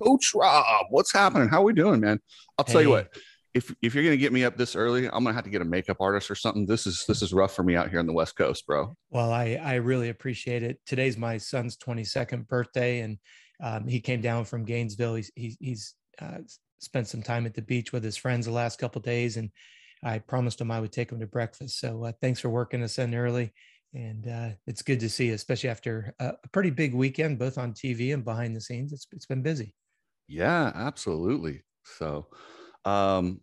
Coach Rob, what's happening? How we doing, man? I'll tell you what. Hey, If you're gonna get me up this early, I'm gonna have to get a makeup artist or something. This is rough for me out here on the West Coast, bro. well, I really appreciate it. Today's my son's 22nd birthday, and he came down from Gainesville. He's spent some time at the beach with his friends the last couple of days, and I promised him I would take him to breakfast. So thanks for working us in early, and it's good to see you, especially after a pretty big weekend, both on TV and behind the scenes. It's been busy. Yeah, absolutely. So, um,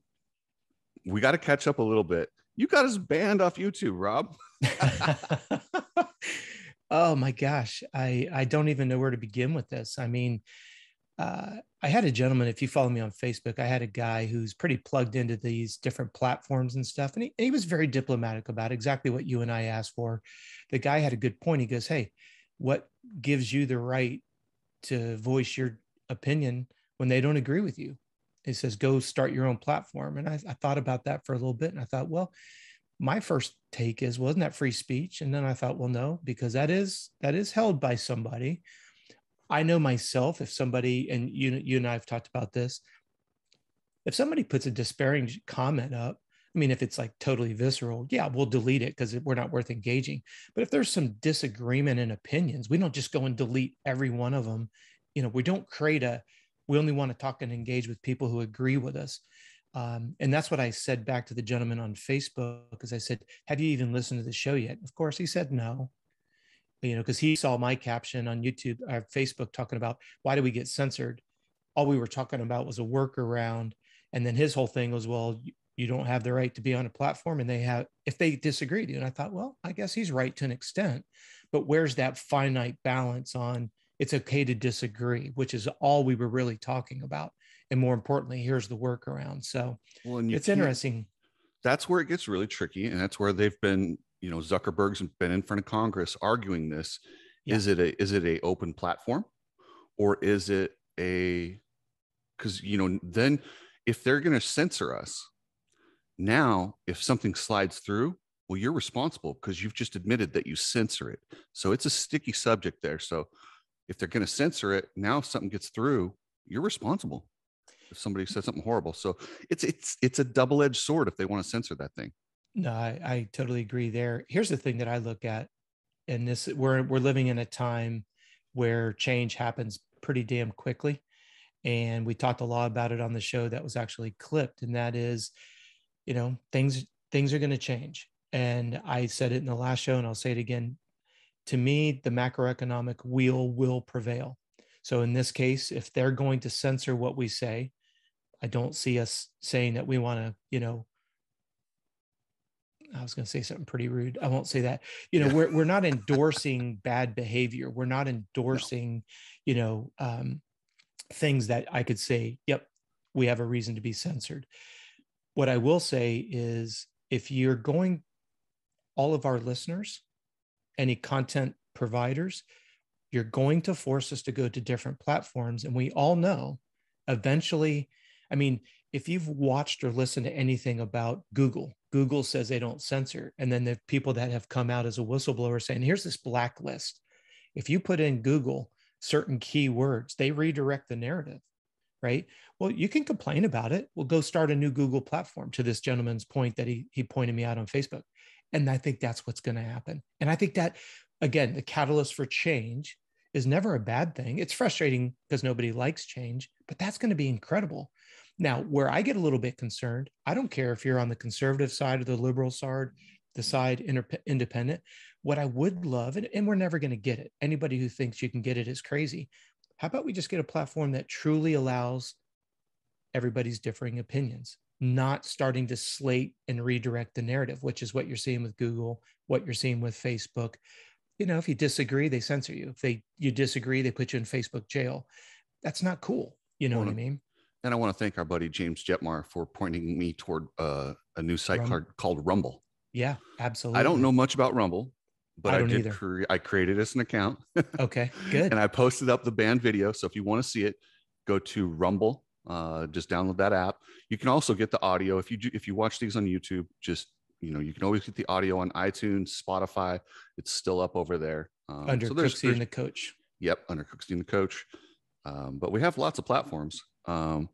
we got to catch up a little bit. You got us banned off YouTube, Rob. Oh my gosh, I don't even know where to begin with this. I mean, I had a gentleman, if you follow me on Facebook, I had a guy who's pretty plugged into these different platforms and stuff. And he was very diplomatic about exactly what you and I asked for. The guy had a good point. He goes, hey, what gives you the right to voice your opinion when they don't agree with you? He says, go start your own platform. And I thought about that for a little bit. And I thought, well, my first take is, wasn't that free speech? And then I thought, well, no, because that is held by somebody. I know myself, if somebody, and you and I have talked about this, if somebody puts a disparaging comment up, I mean, if it's like totally visceral, yeah, we'll delete it because we're not worth engaging. But if there's some disagreement in opinions, we don't just go and delete every one of them. We don't we only want to talk and engage with people who agree with us. And that's what I said back to the gentleman on Facebook, because I said, have you even listened to the show yet? Of course, he said no, because he saw my caption on YouTube or Facebook talking about why do we get censored? All we were talking about was a workaround. And then his whole thing was, well, you don't have the right to be on a platform and they have, if they disagree with you. And I thought, well, I guess he's right to an extent, but where's that finite balance on it's okay to disagree, which is all we were really talking about. And more importantly, here's the workaround. So Well, and you it's can't. interesting. That's where it gets really tricky, and that's where they've been. Zuckerberg's been in front of Congress arguing this. Yeah. Is it a open platform, or is it a because then if they're going to censor us now, if something slides through, well, you're responsible because you've just admitted that you censor it. So it's a sticky subject there. So if they're going to censor it now, if something gets through, you're responsible if somebody says something horrible. So it's a double-edged sword if they want to censor that thing. No, I totally agree there. Here's the thing that I look at, and this we're living in a time where change happens pretty damn quickly. And we talked a lot about it on the show that was actually clipped. And that is, things are going to change. And I said it in the last show, and I'll say it again. To me, the macroeconomic wheel will prevail. So in this case, if they're going to censor what we say, I don't see us saying that we want to, I was going to say something pretty rude. I won't say that. Yeah. We're not endorsing bad behavior. We're not No. endorsing, you know, um, things that I could say, yep, we have a reason to be censored. What I will say is, if you're going, all of our listeners, any content providers, you're going to force us to go to different platforms. And we all know eventually, I mean, if you've watched or listened to anything about Google says they don't censor. And then the people that have come out as a whistleblower saying, here's this blacklist. If you put in Google certain keywords, they redirect the narrative, right? Well, you can complain about it. We'll go start a new Google platform, to this gentleman's point that he pointed me out on Facebook. And I think that's what's going to happen. And I think that, again, the catalyst for change is never a bad thing. It's frustrating because nobody likes change, but that's going to be incredible. Now, where I get a little bit concerned, I don't care if you're on the conservative side or the liberal side, the side independent. What I would love, and we're never going to get it. Anybody who thinks you can get it is crazy. How about we just get a platform that truly allows everybody's differing opinions, not starting to slate and redirect the narrative, which is what you're seeing with Google, what you're seeing with Facebook. If you disagree, they censor you. If you disagree, they put you in Facebook jail. That's not cool. You know what I Well, mean? and I want to thank our buddy James Jetmar for pointing me toward a new site Rum. called Rumble. Yeah, I don't know absolutely. much about Rumble, but I don't either. I created us an account Okay, and good. I posted up the band video. So if you want to see it, go to Rumble. Just download that app. You can also get the audio if you watch these on YouTube. Just you can always get the audio on iTunes, Spotify. It's still up over there. Under So Cooksey there's and the coach. yep, under Cooksey and the Coach. But we have lots of platforms. And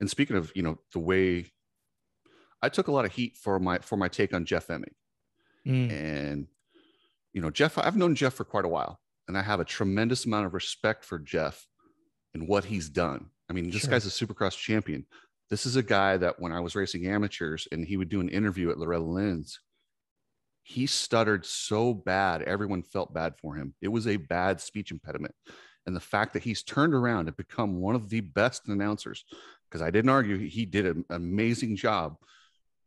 speaking of, the way I took a lot of heat for my take on Jeff Emig. And, Jeff, I've known Jeff for quite a while, and I have a tremendous amount of respect for Jeff and what he's done. I mean, this guy's a Supercross champion. This is a guy that when I was racing amateurs and he would do an interview at Loretta Lynn's, he stuttered so bad, everyone felt bad for him. It was a bad speech impediment. And the fact that he's turned around and become one of the best announcers, because I didn't argue, he did an amazing job.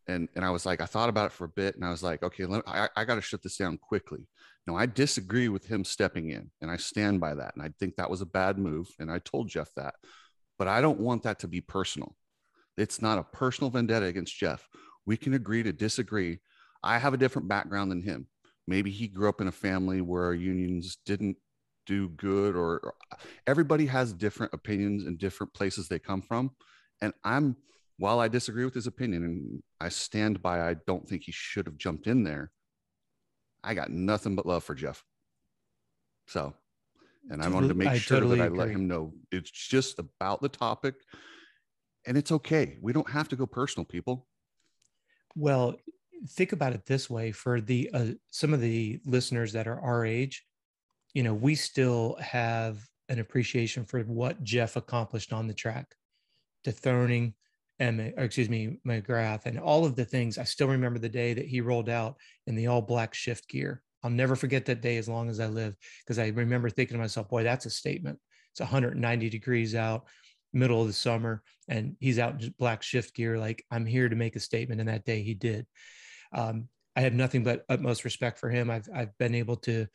And I was like, I thought about it for a bit, and I was like, okay, I got to shut this down quickly. No, I disagree with him stepping in, and I stand by that. And I think that was a bad move. And I told Jeff that, but I don't want that to be personal. It's not a personal vendetta against Jeff. We can agree to disagree. I have a different background than him. Maybe he grew up in a family where unions didn't do good, or everybody has different opinions and different places they come from. And while I disagree with his opinion and I stand by, I don't think he should have jumped in there. I got nothing but love for Jeff. So, and I wanted to make sure that I let him know it's just about the topic, and it's okay. We don't have to go personal, people. Well, think about it this way: for the some of the listeners that are our age, we still have an appreciation for what Jeff accomplished on the track, dethroning McGrath, and all of the things. I still remember the day that he rolled out in the all black shift gear. I'll never forget that day as long as I live, because I remember thinking to myself, boy, that's a statement. It's 190 degrees out, middle of the summer, and he's out in black shift gear. Like, I'm here to make a statement. And that day he did. I have nothing but utmost respect for him. I've been able to,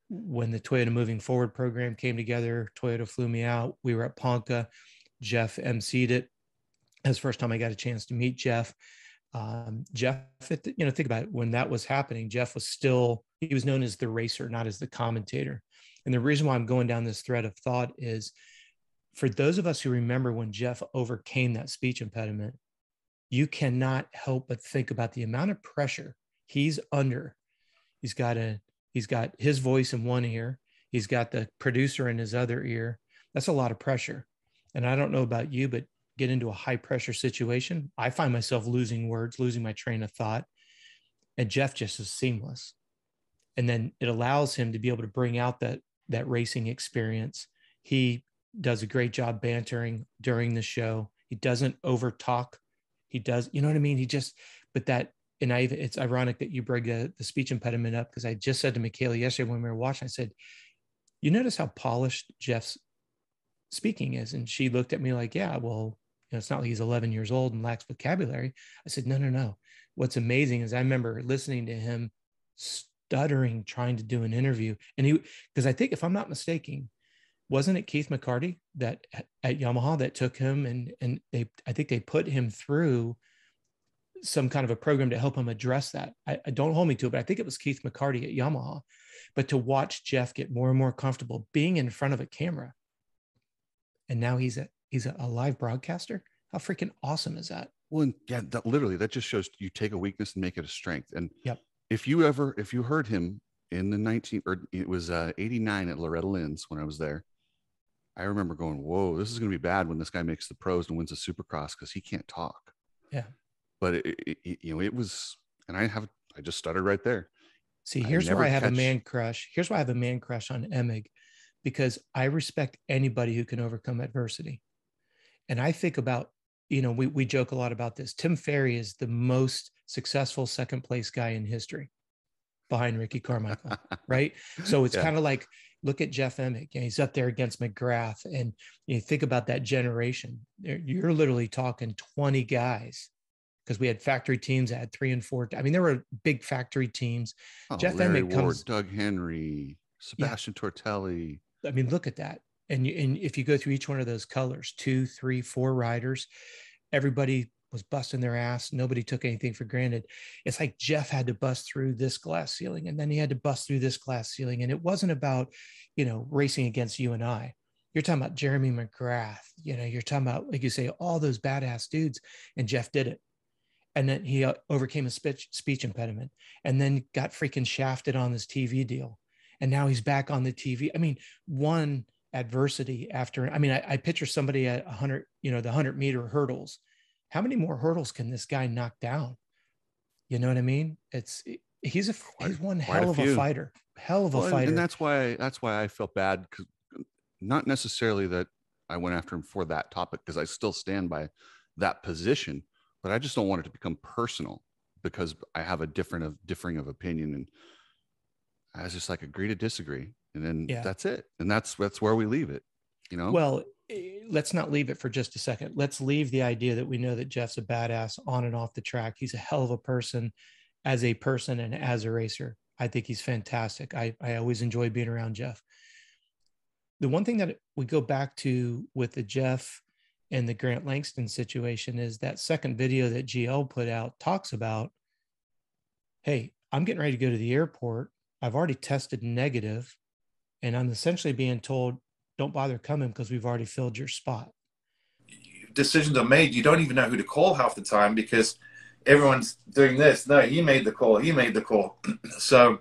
when the Toyota Moving Forward program came together, Toyota flew me out. We were at Ponca. Jeff emceed it. That was the first time I got a chance to meet Jeff. Jeff, think about it. When that was happening, Jeff was he was known as the racer, not as the commentator. And the reason why I'm going down this thread of thought is, for those of us who remember when Jeff overcame that speech impediment, you cannot help but think about the amount of pressure he's under. He's got his voice in one ear. He's got the producer in his other ear. That's a lot of pressure. And I don't know about you, but get into a high pressure situation, I find myself losing words, losing my train of thought. And Jeff just is seamless. And then it allows him to be able to bring out that racing experience. He does a great job bantering during the show. He doesn't over talk. He does, you know what I mean? It's ironic that you bring the speech impediment up, because I just said to Michaela yesterday when we were watching, I said, you notice how polished Jeff's speaking is? And she looked at me like, yeah, well, it's not like he's 11 years old and lacks vocabulary. I said, no. What's amazing is I remember listening to him stuttering, trying to do an interview. And because I think, if I'm not mistaken, wasn't it Keith McCarty that at Yamaha that took him and I think they put him through some kind of a program to help him address that. I don't hold me to it, but I think it was Keith McCarty at Yamaha. But to watch Jeff get more and more comfortable being in front of a camera, and now he's a live broadcaster. How freaking awesome is that? Well, and yeah, that just shows you take a weakness and make it a strength. And yep. If you heard him in the 89 at Loretta Lynn's when I was there, I remember going, whoa, this is going to be bad when this guy makes the pros and wins a Supercross, because he can't talk. Yeah. But it was, and I just stuttered right there. See, here's where I have a man crush. Here's why I have a man crush on Emig, because I respect anybody who can overcome adversity. And I think about, we joke a lot about this. Tim Ferry is the most successful second place guy in history, behind Ricky Carmichael, right? So it's kind of like, look at Jeff Emig. He's up there against McGrath. And you think about that generation. You're literally talking 20 guys, because we had factory teams that had 3 and 4. I mean, there were big factory teams. Jeff Larry Emig Ward, Doug Henry, Sebastian Tortelli. I mean, look at that. And if you go through each one of those colors, 2, 3, 4 riders, everybody was busting their ass. Nobody took anything for granted. It's like Jeff had to bust through this glass ceiling, and then he had to bust through this glass ceiling. And it wasn't about, racing against you and I. You're talking about Jeremy McGrath. You're talking about, like you say, all those badass dudes. And Jeff did it. And then he overcame a speech impediment, and then got freaking shafted on this TV deal. And now he's back on the TV. I mean, one adversity after. I mean, I picture somebody at 100, the 100-meter hurdles. How many more hurdles can this guy knock down? You know what I mean? He's one quite a hell of a few. fighter, hell of a Well, and fighter. that's why I felt bad, because not necessarily that I went after him for that topic, because I still stand by that position, but I just don't want it to become personal because I have a differing of opinion, and I was just like, agree to disagree, and then Yeah. that's it, and that's where we leave it, you know. Well, let's not leave it for just a second. Let's leave the idea that we know that Jeff's a badass on and off the track. He's a hell of a person and as a racer. I think he's fantastic. I always enjoy being around Jeff. The one thing that we go back to with the Jeff and the Grant Langston situation is that second video that GL put out talks about, hey, I'm getting ready to go to the airport. I've already tested negative, and I'm essentially being told, don't bother coming because we've already filled your spot. Decisions are made. You don't even know who to call half the time because everyone's doing this. No, he made the call. He made the call. So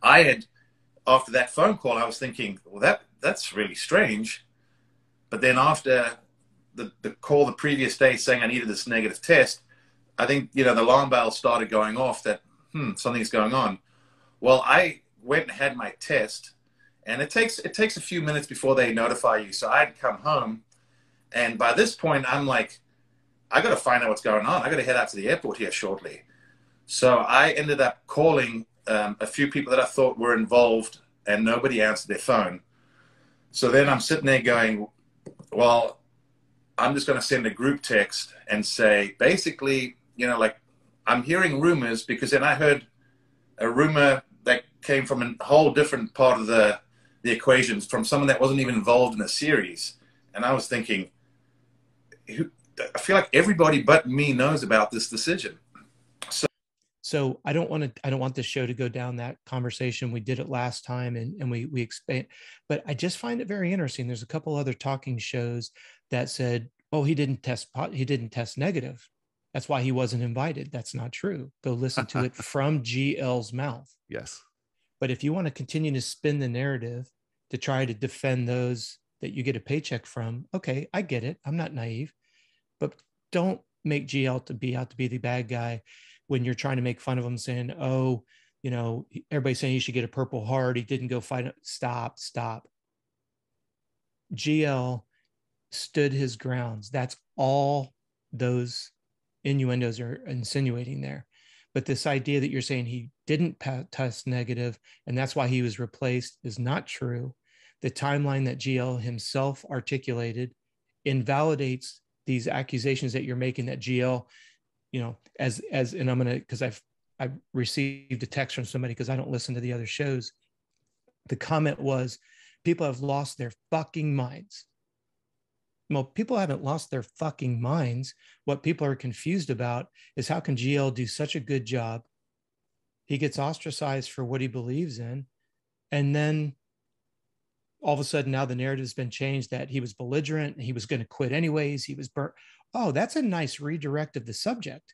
I had, after that phone call, I was thinking, well, that's really strange. But then after the call the previous day saying I needed this negative test, I think, the alarm bell started going off that, something's going on. Well, I went and had my test, and it takes a few minutes before they notify you. So I'd come home, and by this point, I'm like, I got to find out what's going on. I got to head out to the airport here shortly. So I ended up calling a few people that I thought were involved, and nobody answered their phone. So then I'm sitting there going, well, I'm just going to send a group text and say, basically, like, I'm hearing rumors, because then I heard a rumor that came from a whole different part of the equations, from someone that wasn't even involved in the series. And I was thinking, I feel like everybody but me knows about this decision. So I don't want this show to go down that conversation. We did it last time and we expand, but I just find it very interesting. There's a couple other talking shows that said, oh, he didn't test negative. That's why he wasn't invited. That's not true. Go listen to it from GL's mouth. Yes. But if you want to continue to spin the narrative to try to defend those that you get a paycheck from, okay, I get it. I'm not naive, but don't make GL to be the bad guy when you're trying to make fun of him, saying, oh, everybody's saying you should get a Purple Heart. He didn't go fight. Stop. GL stood his grounds. That's all those innuendos are insinuating there. But this idea that you're saying he didn't test negative and that's why he was replaced is not true. The timeline that GL himself articulated invalidates these accusations that you're making that GL, and I'm going to, because I've received a text from somebody, because I don't listen to the other shows. The comment was, people have lost their fucking minds. Well, people haven't lost their fucking minds. What people are confused about is, how can GL do such a good job? He gets ostracized for what he believes in. And then all of a sudden now the narrative's been changed that he was belligerent and he was going to quit anyways. He was burnt. Oh, that's a nice redirect of the subject.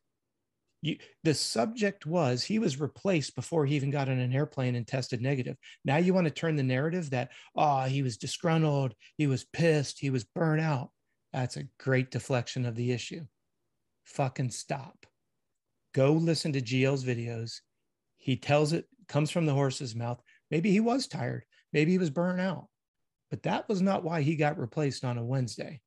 The subject was, he was replaced before he even got on an airplane and tested negative. Now you want to turn the narrative that, he was disgruntled, he was pissed, he was burnt out. That's a great deflection of the issue. Fucking stop. Go listen to GL's videos. He tells it, comes from the horse's mouth. Maybe he was tired. Maybe he was burnt out. But that was not why he got replaced on a Wednesday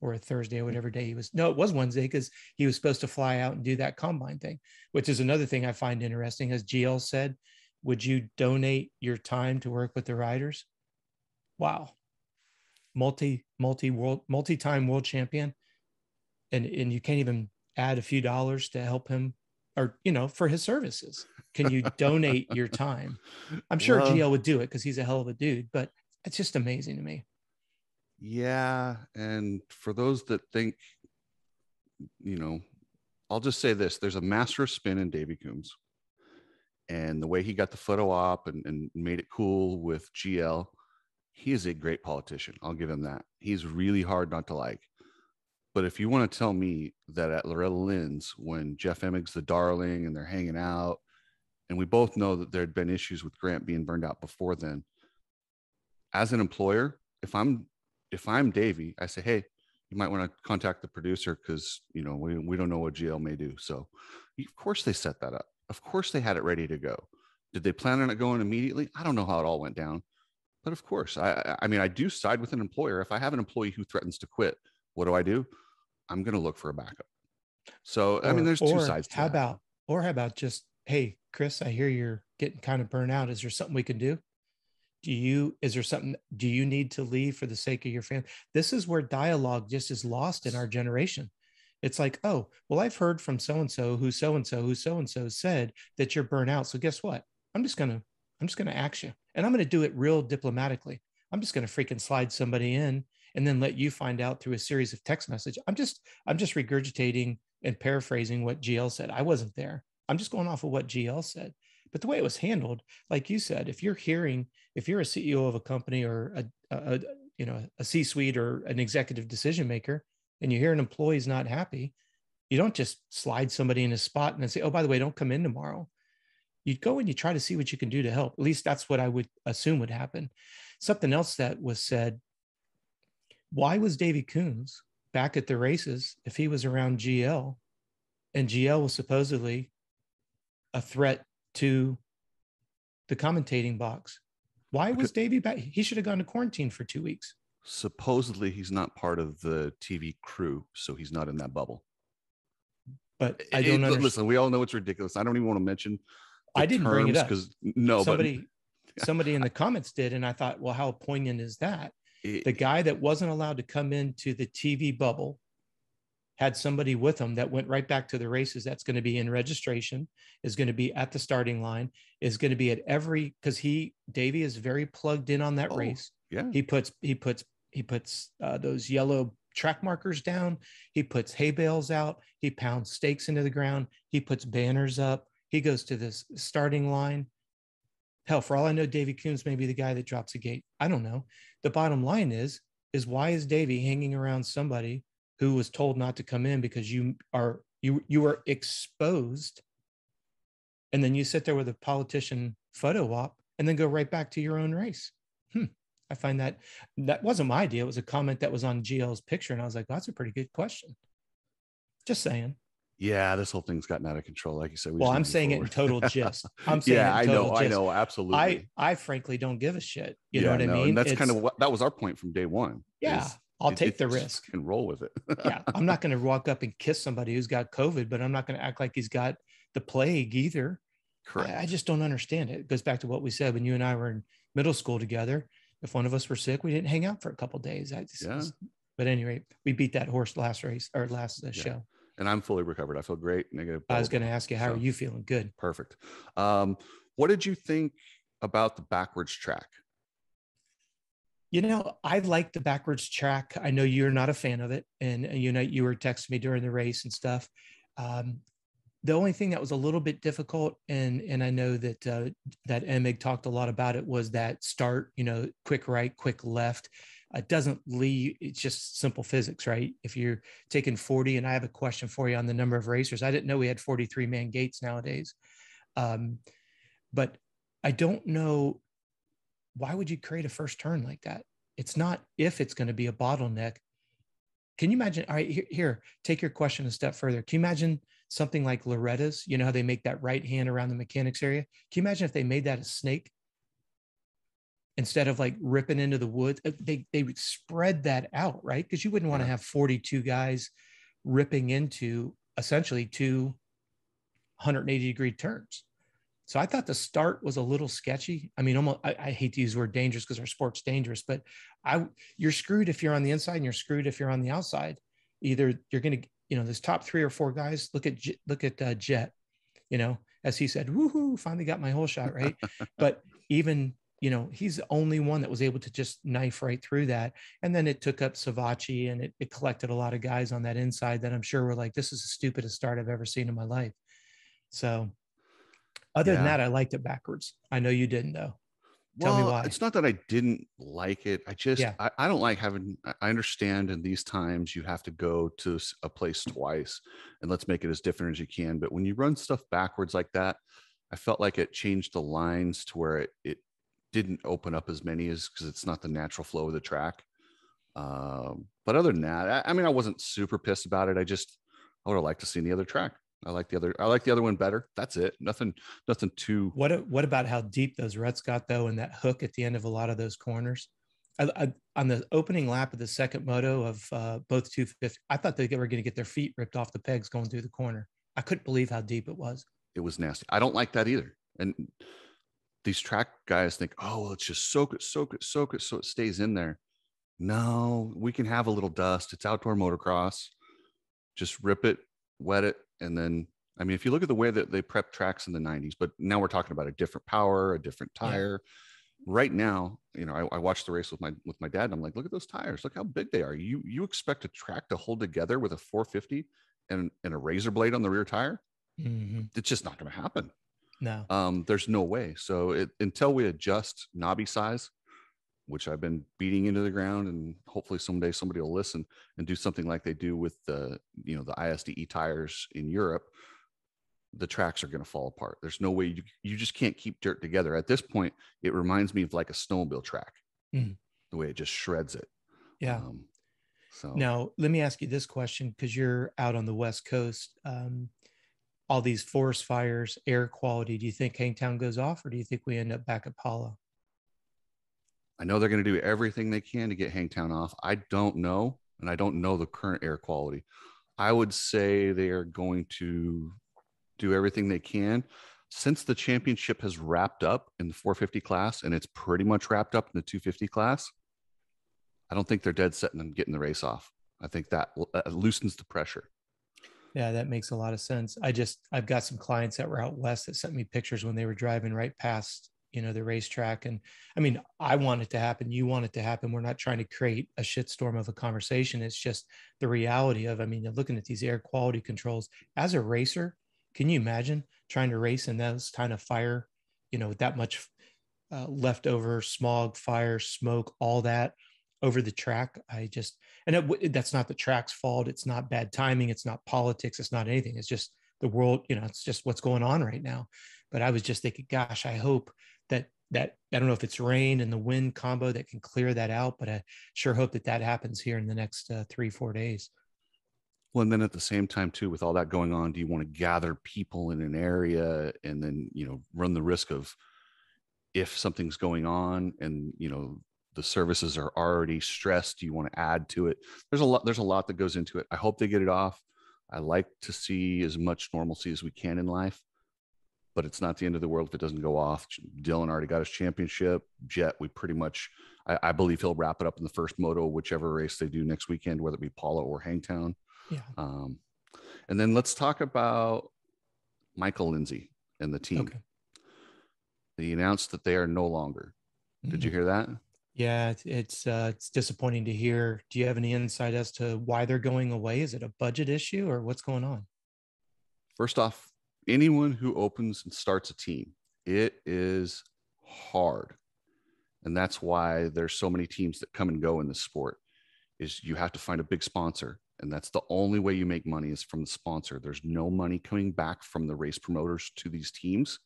or a Thursday or whatever day he was. No, it was Wednesday, because he was supposed to fly out and do that combine thing, which is another thing I find interesting. As GL said, would you donate your time to work with the riders? Wow. Multi-time world champion. And you can't even add a few dollars to help him, or, for his services. Can you donate your time? I'm sure GL would do it because he's a hell of a dude, but it's just amazing to me. Yeah. And for those that think, I'll just say this: there's a master of spin in Davey Coombs, and the way he got the photo op and made it cool with GL, he is a great politician. I'll give him that. He's really hard not to like. But if you want to tell me that at Loretta Lynn's, when Jeff Emig's the darling and they're hanging out, and we both know that there had been issues with Grant being burned out before then, as an employer, if I'm Davey, I say, hey, you might want to contact the producer because we don't know what GL may do. So of course they set that up. Of course they had it ready to go. Did they plan on it going immediately? I don't know how it all went down, but of course, I mean, I do side with an employer. If I have an employee who threatens to quit, what do? I'm going to look for a backup. So, I mean, there's two sides to that. How about just, hey, Chris, I hear you're getting kind of burnt out. Is there something we can do? Do you need to leave for the sake of your family? This is where dialogue just is lost in our generation. It's like, oh, well, I've heard from so-and-so who so-and-so said that you're burnt out. So guess what? I'm just going to ax you, and I'm going to do it real diplomatically. I'm just going to freaking slide somebody in and then let you find out through a series of text messages. I'm just regurgitating and paraphrasing what GL said. I wasn't there. I'm just going off of what GL said. But the way it was handled, like you said, if you're a CEO of a company or a C-suite or an executive decision maker, and you hear an employee's not happy, you don't just slide somebody in a spot and then say, oh, by the way, don't come in tomorrow. You go and you try to see what you can do to help. At least that's what I would assume would happen. Something else that was said, why was Davey Coons back at the races if he was around GL, and GL was supposedly a threat to the commentating box? Why was Davey back? He should have gone to quarantine for 2 weeks. Supposedly he's not part of the TV crew, so he's not in that bubble. But I don't understand. Listen, we all know it's ridiculous. I don't even want to mention I didn't bring it up because somebody in the comments did, and I thought, well, how poignant is that? The guy that wasn't allowed to come into the TV bubble had somebody with him that went right back to the races. That's going to be in registration, is going to be at the starting line, is going to be at every, because Davey is very plugged in on that race. Yeah. He puts those yellow track markers down. He puts hay bales out. He pounds stakes into the ground. He puts banners up. He goes to this starting line. Hell, for all I know, Davey Coons may be the guy that drops a gate. I don't know. The bottom line is why is Davey hanging around somebody who was told not to come in because you are exposed, and then you sit there with a politician photo op and then go right back to your own race? I find that wasn't my idea. It was a comment that was on GL's picture, and I was like, that's a pretty good question. Just saying. Yeah, this whole thing's gotten out of control. Like you said, I'm saying it in total gist. I'm saying I know, absolutely. I frankly don't give a shit. You know what I mean? And that's kind of that was our point from day one. Yeah, I'll take the risk and roll with it. Yeah, I'm not going to walk up and kiss somebody who's got COVID, but I'm not going to act like he's got the plague either. Correct. I just don't understand it. It goes back to what we said when you and I were in middle school together. If one of us were sick, we didn't hang out for a couple of days. But anyway, we beat that horse last race or last show. And I'm fully recovered. I feel great. I was going to ask you, how are you feeling? Good. Perfect. What did you think about the backwards track? I like the backwards track. I know you're not a fan of it. And, you were texting me during the race and stuff. The only thing that was a little bit difficult, and I know that that Emig talked a lot about it, was that start, quick right, quick left. It doesn't leave. It's just simple physics, right? If you're taking 40, and I have a question for you on the number of racers. I didn't know we had 43-man gates nowadays. But I don't know, why would you create a first turn like that? It's not if it's going to be a bottleneck. Can you imagine? All right, here, take your question a step further. Can you imagine something like Loretta's? You know how they make that right hand around the mechanics area? Can you imagine if they made that a snake? Instead of like ripping into the woods, they would spread that out, right? Because you wouldn't want to have 42 guys ripping into essentially 2 180-degree turns. So I thought the start was a little sketchy. I mean, almost, I hate to use the word dangerous because our sport's dangerous, but you're screwed if you're on the inside and you're screwed if you're on the outside. Either you're going to, this top 3 or 4 guys, look at Jett, as he said, woohoo, finally got my whole shot, right? But even, he's the only one that was able to just knife right through that. And then it took up Savachi, and it collected a lot of guys on that inside that I'm sure were like, this is the stupidest start I've ever seen in my life. So other than that, I liked it backwards. I know you didn't, though. Tell me why. It's not that I didn't like it. I just, I don't like having, I understand in these times you have to go to a place twice, and let's make it as different as you can. But when you run stuff backwards like that, I felt like it changed the lines to where it didn't open up as many as because it's not the natural flow of the track. But other than that, I mean, I wasn't super pissed about it. I would have liked to see the other track. I like the other one better. That's it. Nothing too. What about how deep those ruts got though, and that hook at the end of a lot of those corners? On the opening lap of the second moto of both 250, I thought they were going to get their feet ripped off the pegs going through the corner. I couldn't believe how deep it was. It was nasty. I don't like that either. And these track guys think, oh, well, let's just soak it so it stays in there. No, we can have a little dust. It's outdoor motocross. Just rip it, wet it, and then, I mean, if you look at the way that they prep tracks in the 90s, but now we're talking about a different power, a different tire. Yeah. Right now, you know, I watched the race with my dad, and I'm like, look at those tires. Look how big they are. You expect a track to hold together with a 450 and a razor blade on the rear tire? Mm-hmm. It's just not going to happen. No. There's no way. So until we adjust knobby size, which I've been beating into the ground, and hopefully someday somebody will listen and do something like they do with the ISDE tires in Europe, the tracks are going to fall apart. There's no way you just can't keep dirt together. At this point, it reminds me of like a snowmobile track, the way it just shreds it. Yeah. So now let me ask you this question, because you're out on the West Coast. All these forest fires, air quality, do you think Hangtown goes off, or do you think we end up back at Paula? I know they're going to do everything they can to get Hangtown off. I don't know. And I don't know the current air quality. I would say they are going to do everything they can. Since the championship has wrapped up in the 450 class, and it's pretty much wrapped up in the 250 class, I don't think they're dead set on getting the race off. I think that loosens the pressure. Yeah, that makes a lot of sense. I've got some clients that were out west that sent me pictures when they were driving right past, the racetrack. And I mean, I want it to happen. You want it to happen. We're not trying to create a shitstorm of a conversation. It's just the reality of, I mean, looking at these air quality controls as a racer, can you imagine trying to race in those kind of fire, with that much leftover smog, fire, smoke, all that over the track? That's not the track's fault. It's not bad timing. It's not politics. It's not anything. It's just the world, it's just what's going on right now. But I was just thinking, gosh, I hope that I don't know if it's rain and the wind combo that can clear that out, but I sure hope that happens here in the next 3-4 days. Well, and then at the same time too, with all that going on, do you want to gather people in an area and then, run the risk of, if something's going on and, the services are already stressed, do you want to add to it? There's a lot that goes into it. I hope they get it off. I like to see as much normalcy as we can in life, but it's not the end of the world if it doesn't go off. Dylan already got his championship. Jett, I believe he'll wrap it up in the first moto, whichever race they do next weekend, whether it be Paula or Hangtown. Yeah. And then let's talk about Michael Lindsay and the team. Okay. They announced that they are no longer. Did you hear that? Yeah, it's disappointing to hear. Do you have any insight as to why they're going away? Is it a budget issue or what's going on? First off, anyone who opens and starts a team, it is hard. And that's why there's so many teams that come and go in this sport, is you have to find a big sponsor. And that's the only way you make money, is from the sponsor. There's no money coming back from the race promoters to these teams.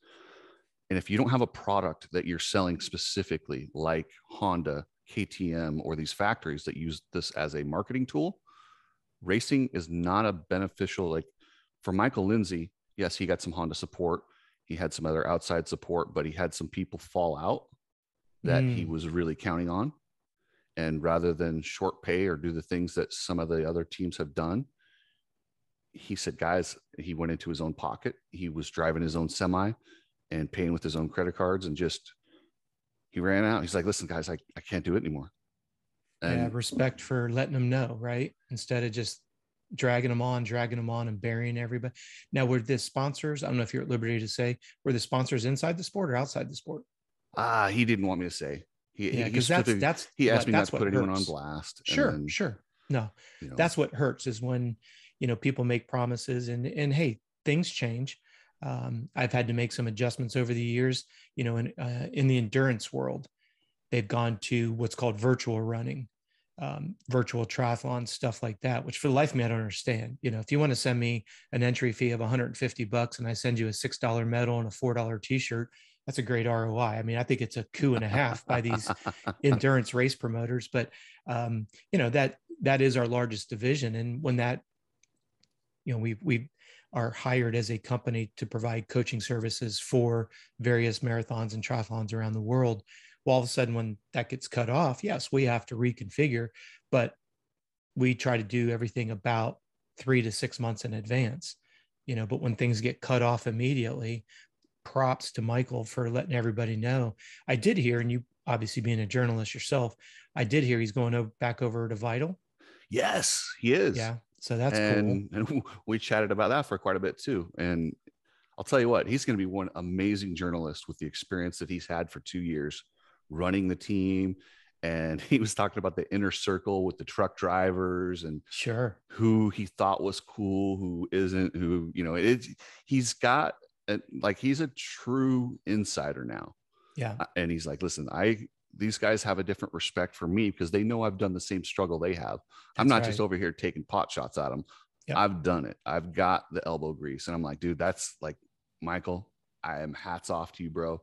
And if you don't have a product that you're selling specifically, like Honda, KTM, or these factories that use this as a marketing tool, racing is not a beneficial. Like for Michael Lindsay, yes, he got some Honda support. He had some other outside support, but he had some people fall out that he was really counting on. And rather than short pay or do the things that some of the other teams have done, he said, guys, he went into his own pocket. He was driving his own semi and paying with his own credit cards, and he ran out. He's like, listen, guys, I can't do it anymore. And yeah, respect for letting them know, right? Instead of just dragging them on and burying everybody. Now, were the sponsors, I don't know if you're at liberty to say, were the sponsors inside the sport or outside the sport? He didn't want me to say. He asked me not to put anyone on blast. Sure. No, that's what hurts, is when, people make promises and hey, things change. I've had to make some adjustments over the years, in the endurance world. They've gone to what's called virtual running, virtual triathlon, stuff like that, which for the life of me, I don't understand. If you want to send me an entry fee of $150 and I send you a $6 medal and a $4 t-shirt, that's a great ROI. I mean, I think it's a coup and a half by these endurance race promoters, but that is our largest division. And when that, we are hired as a company to provide coaching services for various marathons and triathlons around the world. Well, all of a sudden, when that gets cut off, yes, we have to reconfigure, but we try to do everything about 3 to 6 months in advance, but when things get cut off immediately, props to Michael for letting everybody know. I did hear, and you obviously being a journalist yourself, I did hear he's going back over to Vital. Yes, he is. Yeah. So that's cool. And we chatted about that for quite a bit too. And I'll tell you what, he's going to be one amazing journalist with the experience that he's had for 2 years running the team. And he was talking about the inner circle with the truck drivers and sure who he thought was cool, who isn't, who, he's got he's a true insider now. Yeah. And he's like, listen, these guys have a different respect for me because they know I've done the same struggle they have. I'm not just over here taking pot shots at them. Yep. I've done it. I've got the elbow grease. And I'm like, dude, that's like, Michael, I am hats off to you, bro.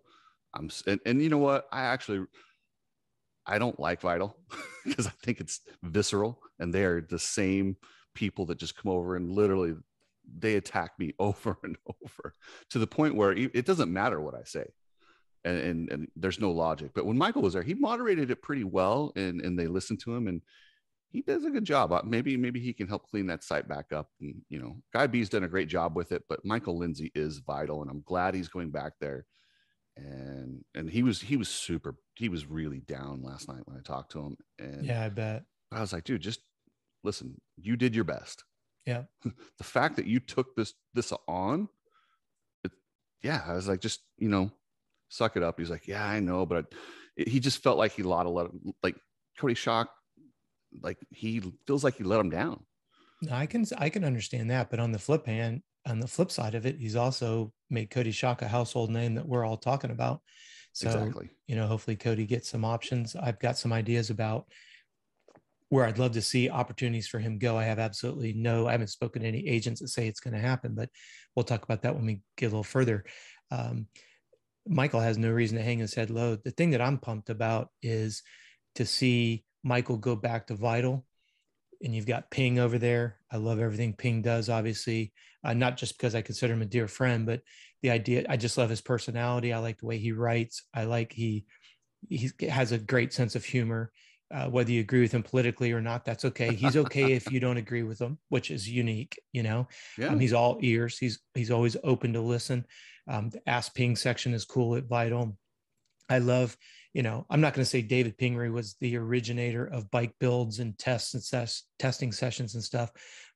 And you know what? I don't like Vital because I think it's visceral, and they are the same people that just come over and literally they attack me over and over to the point where it doesn't matter what I say. And there's no logic. But when Michael was there, he moderated it pretty well, and they listened to him, and he does a good job. Maybe he can help clean that site back up. And, Guy B's done a great job with it, but Michael Lindsay is Vital, and I'm glad he's going back there. And he was really down last night when I talked to him. And yeah, I bet. I was like, dude, just listen, you did your best. Yeah. The fact that you took this on, I was like, just, suck it up. He's like, yeah, I know. But he just felt like he let Cody Schock, like he feels like he let him down. No, I can understand that. But on the flip side of it, he's also made Cody Schock a household name that we're all talking about. So, exactly. Hopefully Cody gets some options. I've got some ideas about where I'd love to see opportunities for him go. I haven't spoken to any agents that say it's going to happen, but we'll talk about that when we get a little further. Michael has no reason to hang his head low. The thing that I'm pumped about is to see Michael go back to Vital, and you've got Ping over there. I love everything Ping does, obviously, not just because I consider him a dear friend, but the idea, I just love his personality. I like the way he writes. I like he has a great sense of humor. Whether you agree with him politically or not, that's okay. He's okay if you don't agree with him, which is unique, Yeah. He's all ears. He's always open to listen. The Ask Ping section is cool at Vital. I love, I'm not going to say David Pingree was the originator of bike builds and tests and testing sessions and stuff,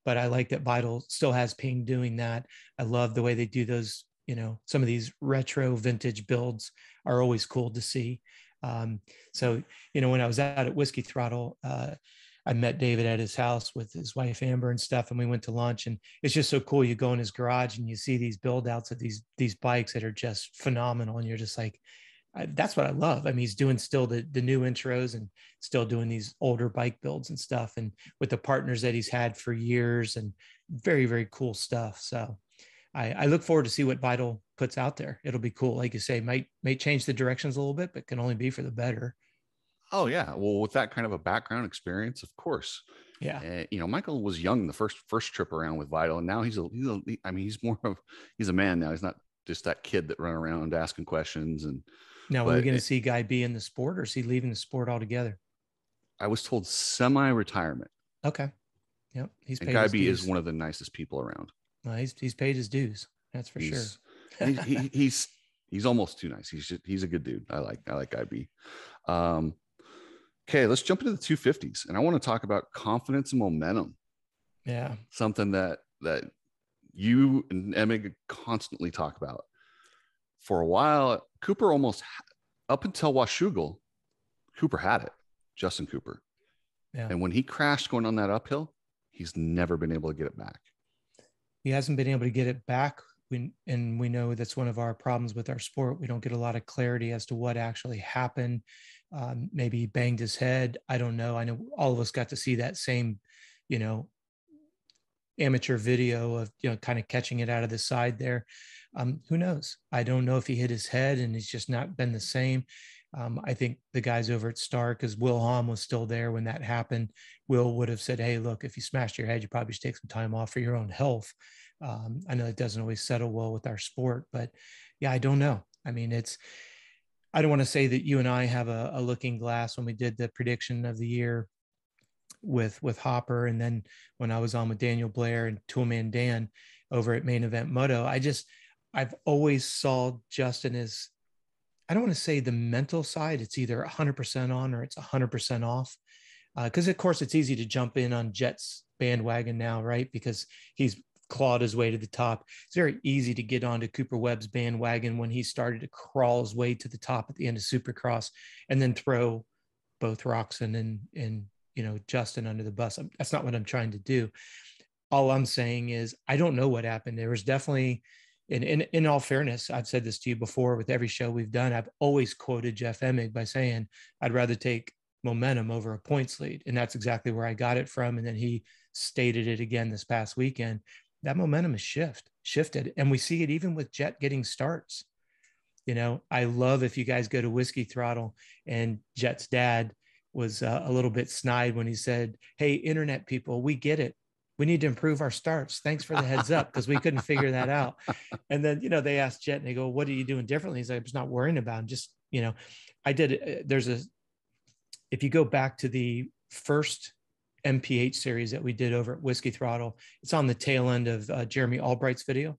but I like that Vital still has Ping doing that. I love the way they do those, some of these retro vintage builds are always cool to see. So, when I was out at Whiskey Throttle, I met David at his house with his wife, Amber, and stuff. And we went to lunch, and it's just so cool. You go in his garage and you see these build outs of these bikes that are just phenomenal. And you're just like, that's what I love. I mean, he's doing still the new intros and still doing these older bike builds and stuff. And with the partners that he's had for years, and very, very cool stuff. So I look forward to see what Vital puts out there. It'll be cool. Like you say, may change the directions a little bit, but can only be for the better. Oh yeah. Well, with that kind of a background experience, of course. Yeah. Michael was young the first trip around with Vital, and now he's a man now. He's not just that kid that run around asking questions. And now we're going to see Guy B in the sport, or is he leaving the sport altogether? I was told semi-retirement. Okay. Yep. Guy B is one of the nicest people around. Well, he's paid his dues. That's for sure. He's almost too nice. He's a good dude. I like Guy B. Okay, let's jump into the 250s, and I want to talk about confidence and momentum. Yeah, something that you and Emig constantly talk about. For a while, Cooper up until Washougal, Cooper had it. Justin Cooper. Yeah. And when he crashed going on that uphill, he's never been able to get it back. He hasn't been able to get it back. We know that's one of our problems with our sport. We don't get a lot of clarity as to what actually happened. Maybe he banged his head. I don't know. I know all of us got to see that same, amateur video of, kind of catching it out of the side there. Who knows? I don't know if he hit his head and it's just not been the same. I think the guys over at Star, because Will Hahn was still there when that happened, Will would have said, hey, look, if you smashed your head, you probably should take some time off for your own health. I know it doesn't always settle well with our sport, but yeah, I don't know. I mean, I don't want to say that you and I have a looking glass when we did the prediction of the year with Hopper. And then when I was on with Daniel Blair and Toolman Dan over at Main Event Moto, I've always saw Justin as, I don't want to say the mental side. It's either 100% on or it's 100% off. Because of course it's easy to jump in on Jett's bandwagon now, right? Because he's clawed his way to the top. It's very easy to get onto Cooper Webb's bandwagon when he started to crawl his way to the top at the end of Supercross, and then throw both Roxon and Justin under the bus. That's not what I'm trying to do. All I'm saying is I don't know what happened. There was definitely, in all fairness, I've said this to you before with every show we've done, I've always quoted Jeff Emig by saying I'd rather take momentum over a points lead, and that's exactly where I got it from. And then he stated it again this past weekend. That momentum is shifted, and we see it even with Jett getting starts. I love, if you guys go to Whiskey Throttle, and Jett's dad was a little bit snide when he said, hey, internet people, we get it. We need to improve our starts. Thanks for the heads up, because we couldn't figure that out. And then, they asked Jett and they go, what are you doing differently? He's like, I'm just not worrying about it. Just, I did it. If you go back to the first MPH series that we did over at Whiskey Throttle, it's on the tail end of Jeremy Albright's video.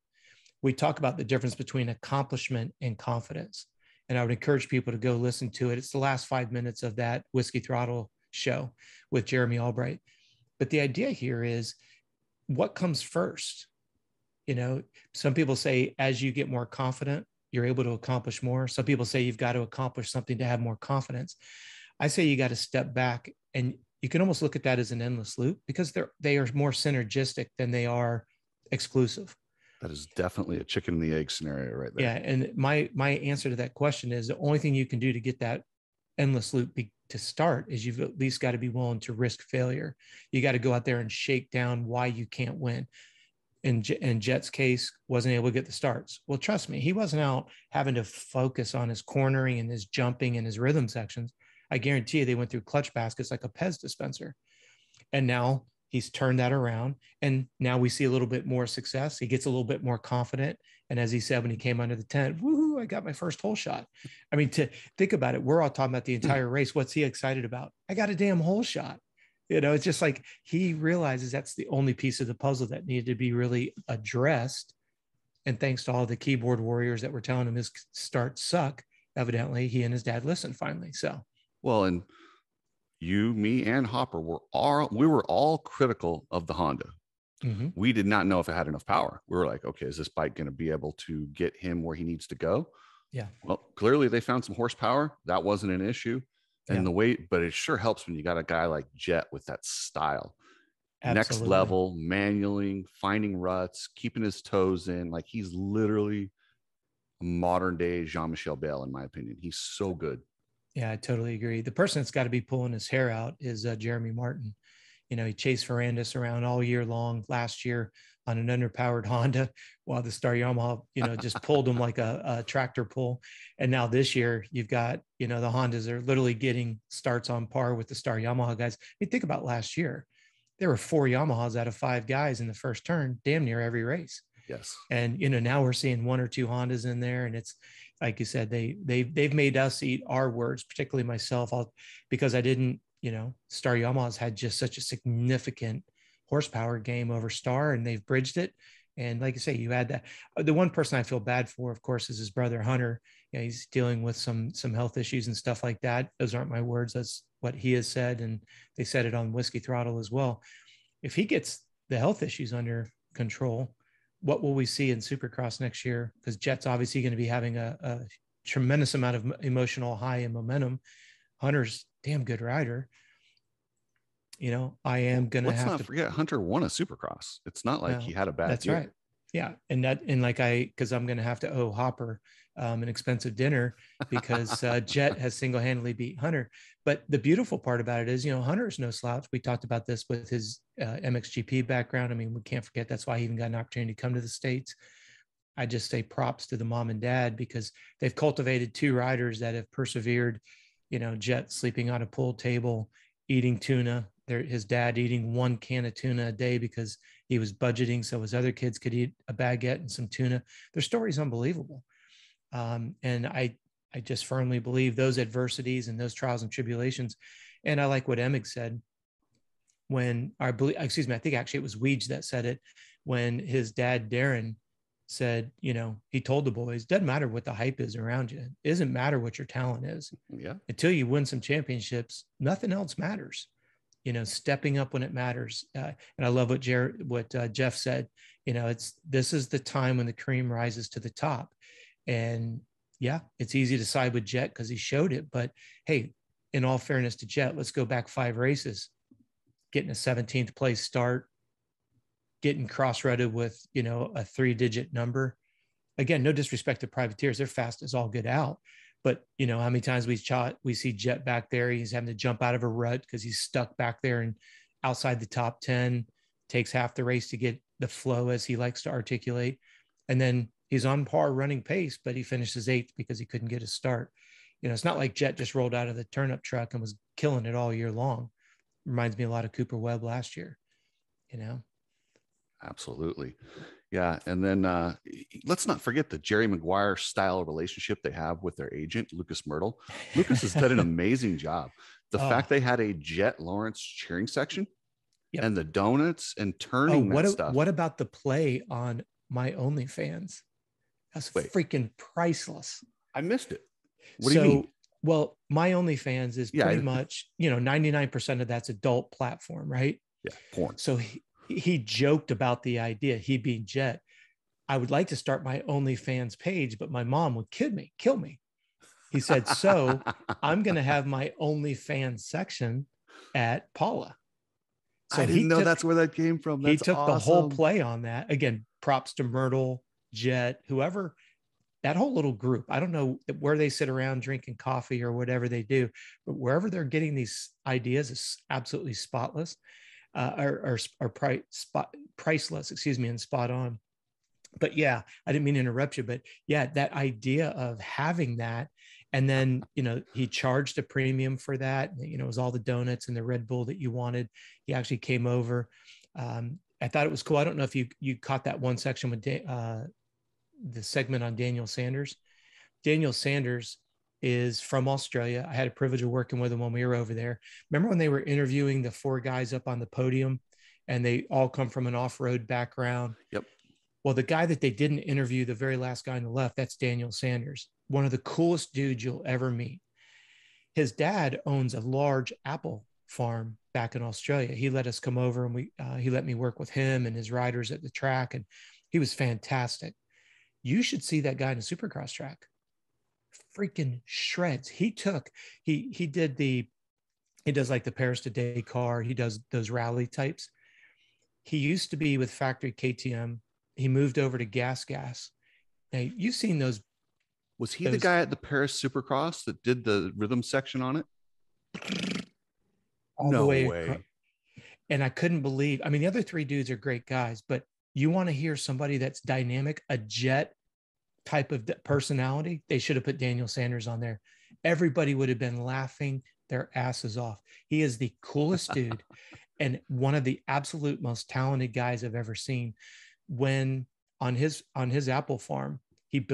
We talk about the difference between accomplishment and confidence. And I would encourage people to go listen to it. It's the last 5 minutes of that Whiskey Throttle show with Jeremy Albright. But the idea here is, what comes first? Some people say as you get more confident, you're able to accomplish more. Some people say you've got to accomplish something to have more confidence. I say you got to step back, and you can almost look at that as an endless loop, because they are more synergistic than they are exclusive. That is definitely a chicken and the egg scenario right there. Yeah. And my answer to that question is, the only thing you can do to get that endless loop to start is you've at least got to be willing to risk failure. You got to go out there and shake down why you can't win. In Jett's case, wasn't able to get the starts. Well, trust me, he wasn't out having to focus on his cornering and his jumping and his rhythm sections. I guarantee you they went through clutch baskets like a Pez dispenser. And now he's turned that around. And now we see a little bit more success. He gets a little bit more confident. And as he said, when he came under the tent, woohoo, I got my first hole shot. I mean, to think about it, we're all talking about the entire race. What's he excited about? I got a damn hole shot. It's just like he realizes that's the only piece of the puzzle that needed to be really addressed. And thanks to all the keyboard warriors that were telling him his starts suck, evidently he and his dad listened finally. So. Well, and you, me, and Hopper we were all critical of the Honda. Mm-hmm. We did not know if it had enough power. We were like, okay, is this bike going to be able to get him where he needs to go? Yeah. Well, clearly they found some horsepower. That wasn't an issue. And the weight, but it sure helps when you got a guy like Jett with that style. Absolutely. Next level, manualing, finding ruts, keeping his toes in. Like, he's literally a modern day Jean-Michel Bale, in my opinion. He's so good. Yeah, I totally agree. The person that's got to be pulling his hair out is Jeremy Martin. He chased Ferrandis around all year long last year on an underpowered Honda, while the Star Yamaha, just pulled him like a tractor pull. And now this year you've got, the Hondas are literally getting starts on par with the Star Yamaha guys. Think about last year, there were 4 Yamahas out of 5 guys in the first turn, damn near every race. Yes. And, now we're seeing 1 or 2 Hondas in there, and it's, like you said, they've made us eat our words, particularly myself, because I didn't, Star Yamaha's had just such a significant horsepower game over Star, and they've bridged it. And like you say, you add that. The one person I feel bad for, of course, is his brother Hunter. He's dealing with some health issues and stuff like that. Those aren't my words. That's what he has said, and they said it on Whiskey Throttle as well. If he gets the health issues under control, what will we see in Supercross next year? Because Jett's obviously going to be having a tremendous amount of emotional high and momentum. Hunter's damn good rider. I am going to have to. Let's not forget, Hunter won a Supercross. It's not like he had a bad year. Right. Yeah. Because I'm going to have to owe Hopper an expensive dinner, because Jett has single-handedly beat Hunter. But the beautiful part about it is, Hunter's no slouch. We talked about this with his MXGP background. I mean, we can't forget that's why he even got an opportunity to come to the States. I just say props to the mom and dad, because they've cultivated two riders that have persevered. Jett sleeping on a pool table, eating tuna. His dad eating 1 can of tuna a day because he was budgeting so his other kids could eat a baguette and some tuna. Their story's unbelievable. And I just firmly believe those adversities and those trials and tribulations. And I like what Emig said when I think actually it was Weege that said it, when his dad, Darren, said, he told the boys, doesn't matter what the hype is around you. It doesn't matter what your talent is. Yeah. Until you win some championships, nothing else matters. Stepping up when it matters. And I love what Jeff said. This is the time when the cream rises to the top. And yeah, it's easy to side with Jett because he showed it. But hey, in all fairness to Jett, let's go back 5 races, getting a 17th place start, getting cross-rutted with, a 3-digit number. Again, no disrespect to privateers. They're fast as all get out. But, how many times we see Jett back there, he's having to jump out of a rut because he's stuck back there and outside the top 10, takes half the race to get the flow, as he likes to articulate. And then he's on par running pace, but he finishes 8th because he couldn't get a start. It's not like Jett just rolled out of the turnip truck and was killing it all year long. Reminds me a lot of Cooper Webb last year, Absolutely. Yeah. And then let's not forget the Jerry Maguire style relationship they have with their agent, Lucas Myrtle. Lucas has done an amazing job. The fact they had a Jett Lawrence cheering section, yep, and the donuts and turning that stuff. What about the play on My OnlyFans? That's freaking priceless. I missed it. What do you mean? Well, My OnlyFans is pretty much, 99% of that's adult platform, right? Yeah, porn. So he joked about the idea, he being Jett, I would like to start my OnlyFans page, but my mom would kill me. He said, so I'm going to have my OnlyFans section at Paula. So I didn't know that's where that came from. That's he took awesome. The whole play on that. Again, props to Myrtle, Jett, whoever, that whole little group. I don't know where they sit around drinking coffee or whatever they do, but wherever they're getting these ideas is absolutely spotless. Priceless, and spot on. But yeah, I didn't mean to interrupt you, but yeah, that idea of having that. And then, he charged a premium for that. It was all the donuts and the Red Bull that you wanted. He actually came over. I thought it was cool. I don't know if you caught that one section with the segment on Daniel Sanders. Daniel Sanders is from Australia. I had a privilege of working with him when we were over there. Remember when they were interviewing the 4 guys up on the podium and they all come from an off-road background? Yep. Well, the guy that they didn't interview, the very last guy on the left, that's Daniel Sanders, one of the coolest dudes you'll ever meet. His dad owns a large apple farm back in Australia. He let us come over and he let me work with him and his riders at the track. And he was fantastic. You should see that guy in a supercross track. Freaking shreds. He does like the Paris to Dakar. He does those rally types. He used to be with factory KTM. He moved over to Gas. Now you've seen those. Was he the guy at the Paris Supercross that did the rhythm section on it? All the way. And I couldn't believe, the other 3 dudes are great guys, but you want to hear somebody that's dynamic, a Jett type of personality, they should have put Daniel Sanders on there. Everybody would have been laughing their asses off. He is the coolest dude and one of the absolute most talented guys I've ever seen. When on his apple farm, he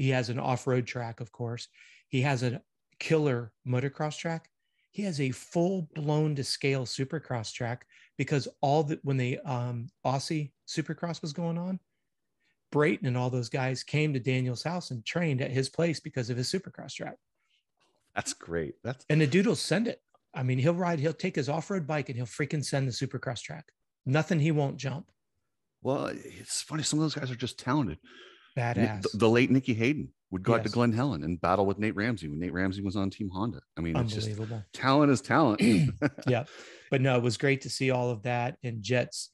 has an off-road track, of course. He has a killer motocross track. He has a full-blown to scale supercross track because when the Aussie Supercross was going on, Brayton and all those guys came to Daniel's house and trained at his place because of his supercross track. That's great. And the dude will send it. He'll take his off-road bike and he'll freaking send the supercross track. Nothing he won't jump. Well, it's funny. Some of those guys are just talented. Badass. The late Nicky Hayden would go out to Glen Helen and battle with Nate Ramsey when Nate Ramsey was on Team Honda. It's just talent is talent. Yeah. But no, it was great to see all of that in Jett's,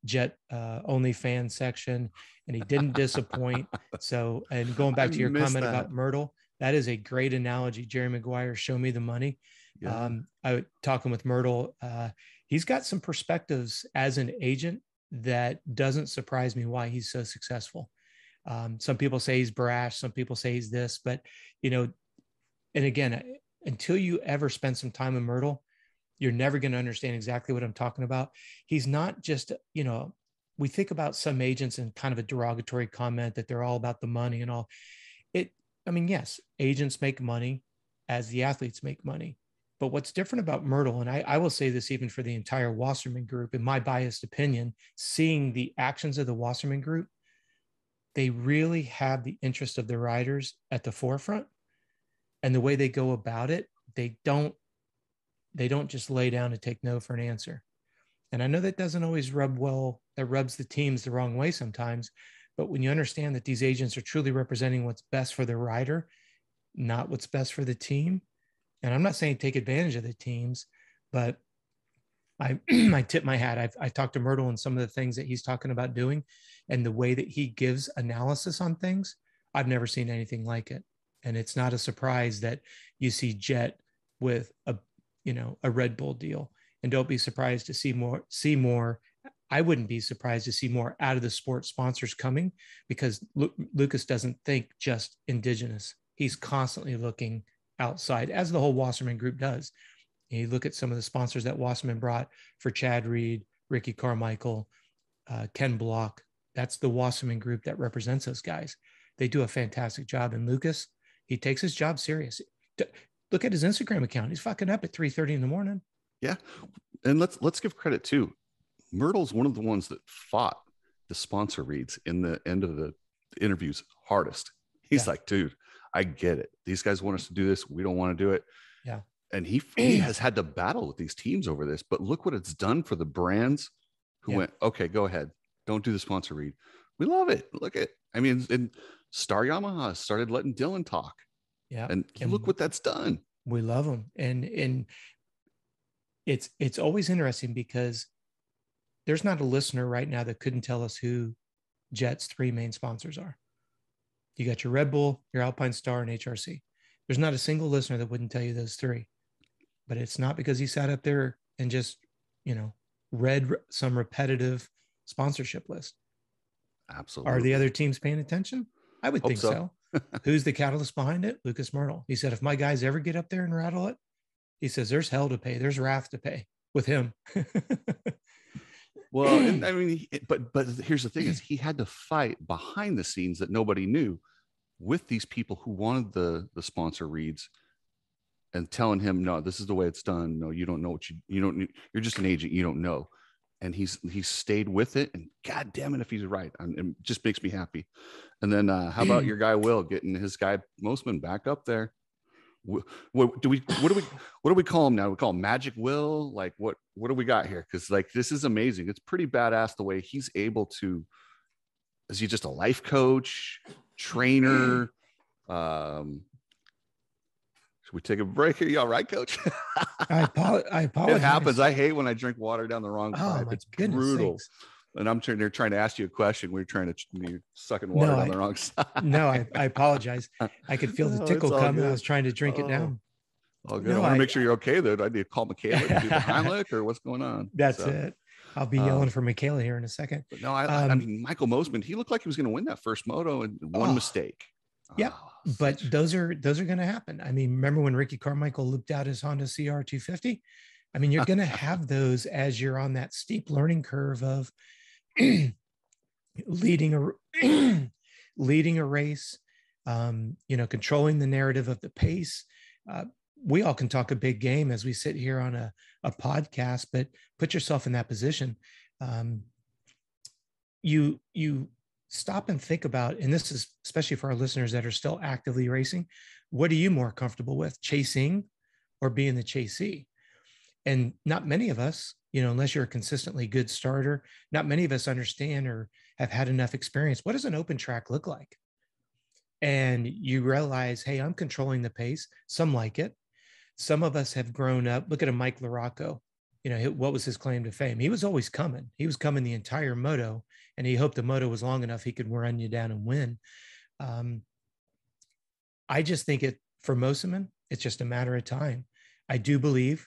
Jett OnlyFans section, and he didn't disappoint. So, and going back to your comment about Myrtle, that is a great analogy. Jerry Maguire, show me the money. Yeah. I was talking with Myrtle. He's got some perspectives as an agent that doesn't surprise me why he's so successful. Some people say he's brash. Some people say he's this, but, you know, and again, until you ever spend some time in Myrtle, you're never going to understand exactly what I'm talking about. He's not just, you know, we think about some agents in kind of a derogatory comment that they're all about the money and all. I mean, yes, agents make money as the athletes make money. But what's different about Myrtle, and I will say this even for the entire Wasserman group, in my biased opinion, seeing the actions of the Wasserman group, they really have the interest of the riders at the forefront. And the way they go about it, they don't just lay down and take no for an answer. And I know that doesn't always rub well, that rubs the teams the wrong way sometimes. But when you understand that these agents are truly representing what's best for the rider, not what's best for the team. And I'm not saying take advantage of the teams, but I tip my hat. I talked to Myrtle and some of the things that he's talking about doing and the way that he gives analysis on things. I've never seen anything like it. And it's not a surprise that you see Jett with a Red Bull deal, and don't be surprised to see more. I wouldn't be surprised to see more out of the sport sponsors coming, because Lucas doesn't think just indigenous. He's constantly looking outside, as the whole Wasserman group does. You look at some of the sponsors that Wasserman brought for Chad Reed, Ricky Carmichael, Ken Block. That's the Wasserman group that represents those guys. They do a fantastic job. And Lucas, he takes his job serious. Look at his Instagram account. He's fucking up at 3:30 in the morning. Yeah. And let's give credit too. Myrtle's one of the ones that fought the sponsor reads in the end of the interviews hardest. He's like, dude, I get it. These guys want us to do this. We don't want to do it. Yeah. And he has had to battle with these teams over this, but look what it's done for the brands who went, okay, go ahead. Don't do the sponsor read. We love it. Look at, I mean, and Star Yamaha started letting Dylan talk. Yeah. And look what that's done. We love them. And it's always interesting because there's not a listener right now that couldn't tell us who Jett's three main sponsors are. You got your Red Bull, your Alpine Star, and HRC. There's not a single listener that wouldn't tell you those three. But it's not because he sat up there and just, read some repetitive sponsorship list. Absolutely. Are the other teams paying attention? I would think so. Who's the catalyst behind it? Lucas Myrtle. He said, if my guys ever get up there and rattle it, he says, there's hell to pay. There's wrath to pay with him. Well, and I mean, but here's the thing is he had to fight behind the scenes that nobody knew with these people who wanted the sponsor reads and telling him, no, this is the way it's done. No, you don't know what you don't, you're just an agent. You don't know. And he's stayed with it, and God damn it, if he's right, it just makes me happy. And then how about your guy Will getting his guy Mosman back up there? What do we call him now? We call him Magic Will. Like what do we got here? Because like this is amazing. It's pretty badass the way he's able to. Is he just a life coach, trainer? Should we take a break here? You all right, Coach? I apologize. It happens. I hate when I drink water down the wrong pipe. It's brutal. Sakes. And they're trying to ask you a question. We're trying to you're sucking water down the wrong side. No, I apologize. I could feel the tickle coming. I was trying to drink it down. Oh, good. I want to make sure you're okay, though. I need to call Michaela to do the Heimlich, or what's going on? That's it. I'll be yelling for Michaela here in a second. But no, I mean, Michael Mosman, he looked like he was going to win that first moto, and one mistake. Yeah, but those are going to happen. I mean, remember when Ricky Carmichael looped out his Honda CR 250? I mean, you're going to have those as you're on that steep learning curve of leading a race, controlling the narrative of the pace. We all can talk a big game as we sit here on a podcast, but put yourself in that position. You stop and think about, and this is especially for our listeners that are still actively racing, what are you more comfortable with, chasing or being the chasee? And not many of us, unless you're a consistently good starter, not many of us understand or have had enough experience. What does an open track look like? And you realize, hey, I'm controlling the pace. Some like it. Some of us have grown up. Look at a Mike LaRocco. What was his claim to fame? He was always coming. He was coming the entire moto, and he hoped the moto was long enough he could run you down and win. I just think for Mosiman, it's just a matter of time. I do believe,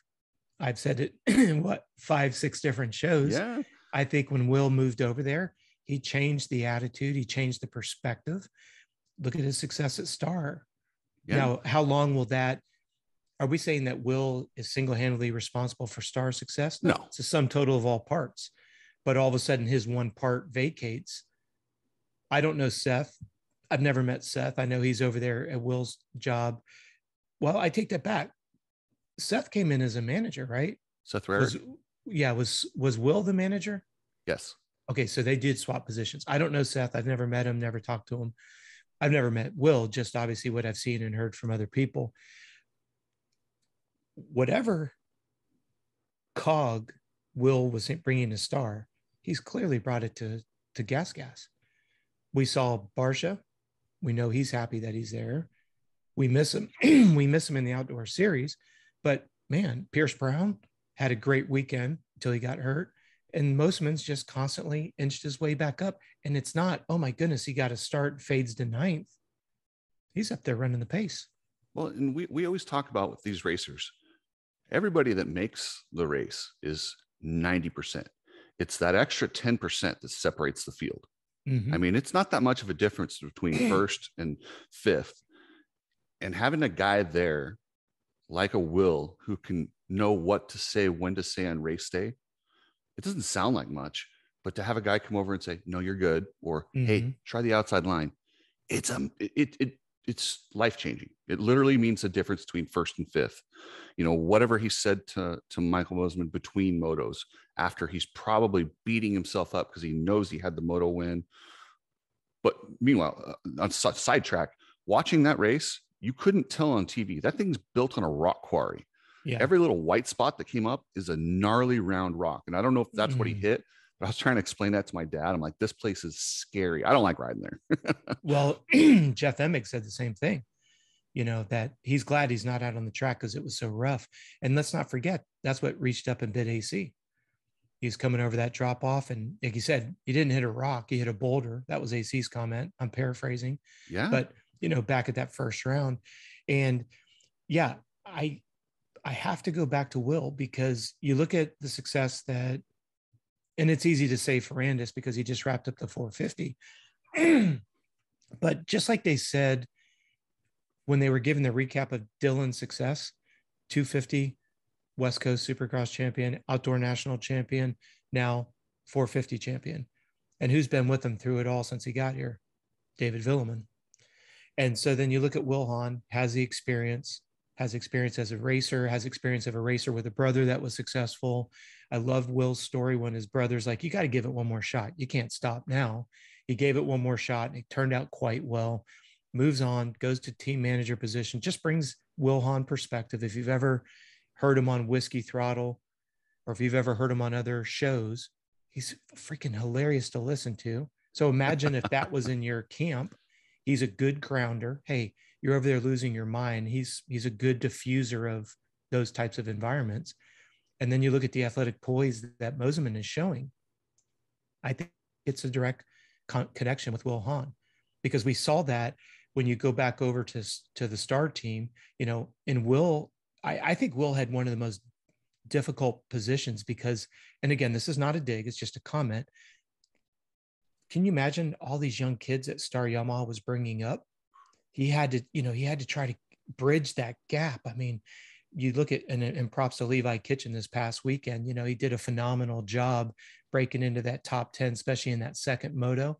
I've said it in 5-6 different shows. Yeah. I think when Will moved over there, He changed the attitude. He changed the perspective. Look at his success at Star. Yeah. Now, how long will that, are we saying that Will is single-handedly responsible for Star's success? No. It's a sum total of all parts. But all of a sudden his one part vacates. I don't know Seth. I've never met Seth. I know he's over there at Will's job. Well, I take that back. Seth came in as a manager, right? Seth Rarick? Was Will the manager? Yes. Okay, so they did swap positions. I don't know Seth. I've never met him, never talked to him. I've never met Will, just obviously what I've seen and heard from other people. Whatever cog Will was bringing to Star, he's clearly brought it to Gas. We saw Barsha. We know he's happy that he's there. We miss him. We miss him in the outdoor series. But man, Pierce Brown had a great weekend until he got hurt. And Mosman's just constantly inched his way back up. And it's not, oh my goodness, he got a start, fades to ninth. He's up there running the pace. Well, and we always talk about with these racers, everybody that makes the race is 90%. It's that extra 10% that separates the field. Mm-hmm. I mean, it's not that much of a difference between first and fifth. And having a guy there like a Will who can know what to say, when to say on race day, it doesn't sound like much, but to have a guy come over and say, no, you're good. Or, hey, try the outside line. It's life-changing. It literally means the difference between first and fifth. You know, whatever he said to Michael Mosman between motos after he's probably beating himself up because he knows he had the moto win. But meanwhile, on sidetrack, watching that race, you couldn't tell on TV. That thing's built on a rock quarry. Yeah. Every little white spot that came up is a gnarly round rock. And I don't know if that's what he hit, but I was trying to explain that to my dad. I'm like, this place is scary. I don't like riding there. Well, Jeff Emig said the same thing, you know, that he's glad he's not out on the track because it was so rough. And let's not forget, that's what reached up and bit AC. He's coming over that drop off. And like you said, he didn't hit a rock. He hit a boulder. That was AC's comment. I'm paraphrasing. Yeah. But, you know, back at that first round. And yeah, I have to go back to Will because you look at the success that, and it's easy to say Ferrandis because he just wrapped up the 450. But just like they said when they were giving the recap of Dylan's success, 250, West Coast Supercross champion, outdoor national champion, now 450 champion. And who's been with him through it all since he got here? David Villeman. And so then you look at Will Hahn, has the experience, has experience as a racer, has experience of a racer with a brother that was successful. I loved Will's story when his brother's like, you got to give it one more shot. You can't stop now. He gave it one more shot and it turned out quite well. Moves on, goes to team manager position, just brings Will Hahn perspective. If you've ever heard him on Whiskey Throttle, or if you've ever heard him on other shows, he's freaking hilarious to listen to. So imagine if that was in your camp. He's a good grounder. Hey, you're over there losing your mind. He's a good diffuser of those types of environments. And then you look at the athletic poise that Mosman is showing. I think it's a direct connection with Will Hahn, because we saw that when you go back over to the Star team, you know, in Will, I think Will had one of the most difficult positions because, and again, this is not a dig, it's just a comment. Can you imagine all these young kids that Star Yamaha was bringing up? He had to try to bridge that gap. I mean, you look at, and props to Levi Kitchen this past weekend, you know, he did a phenomenal job breaking into that top 10, especially in that second moto.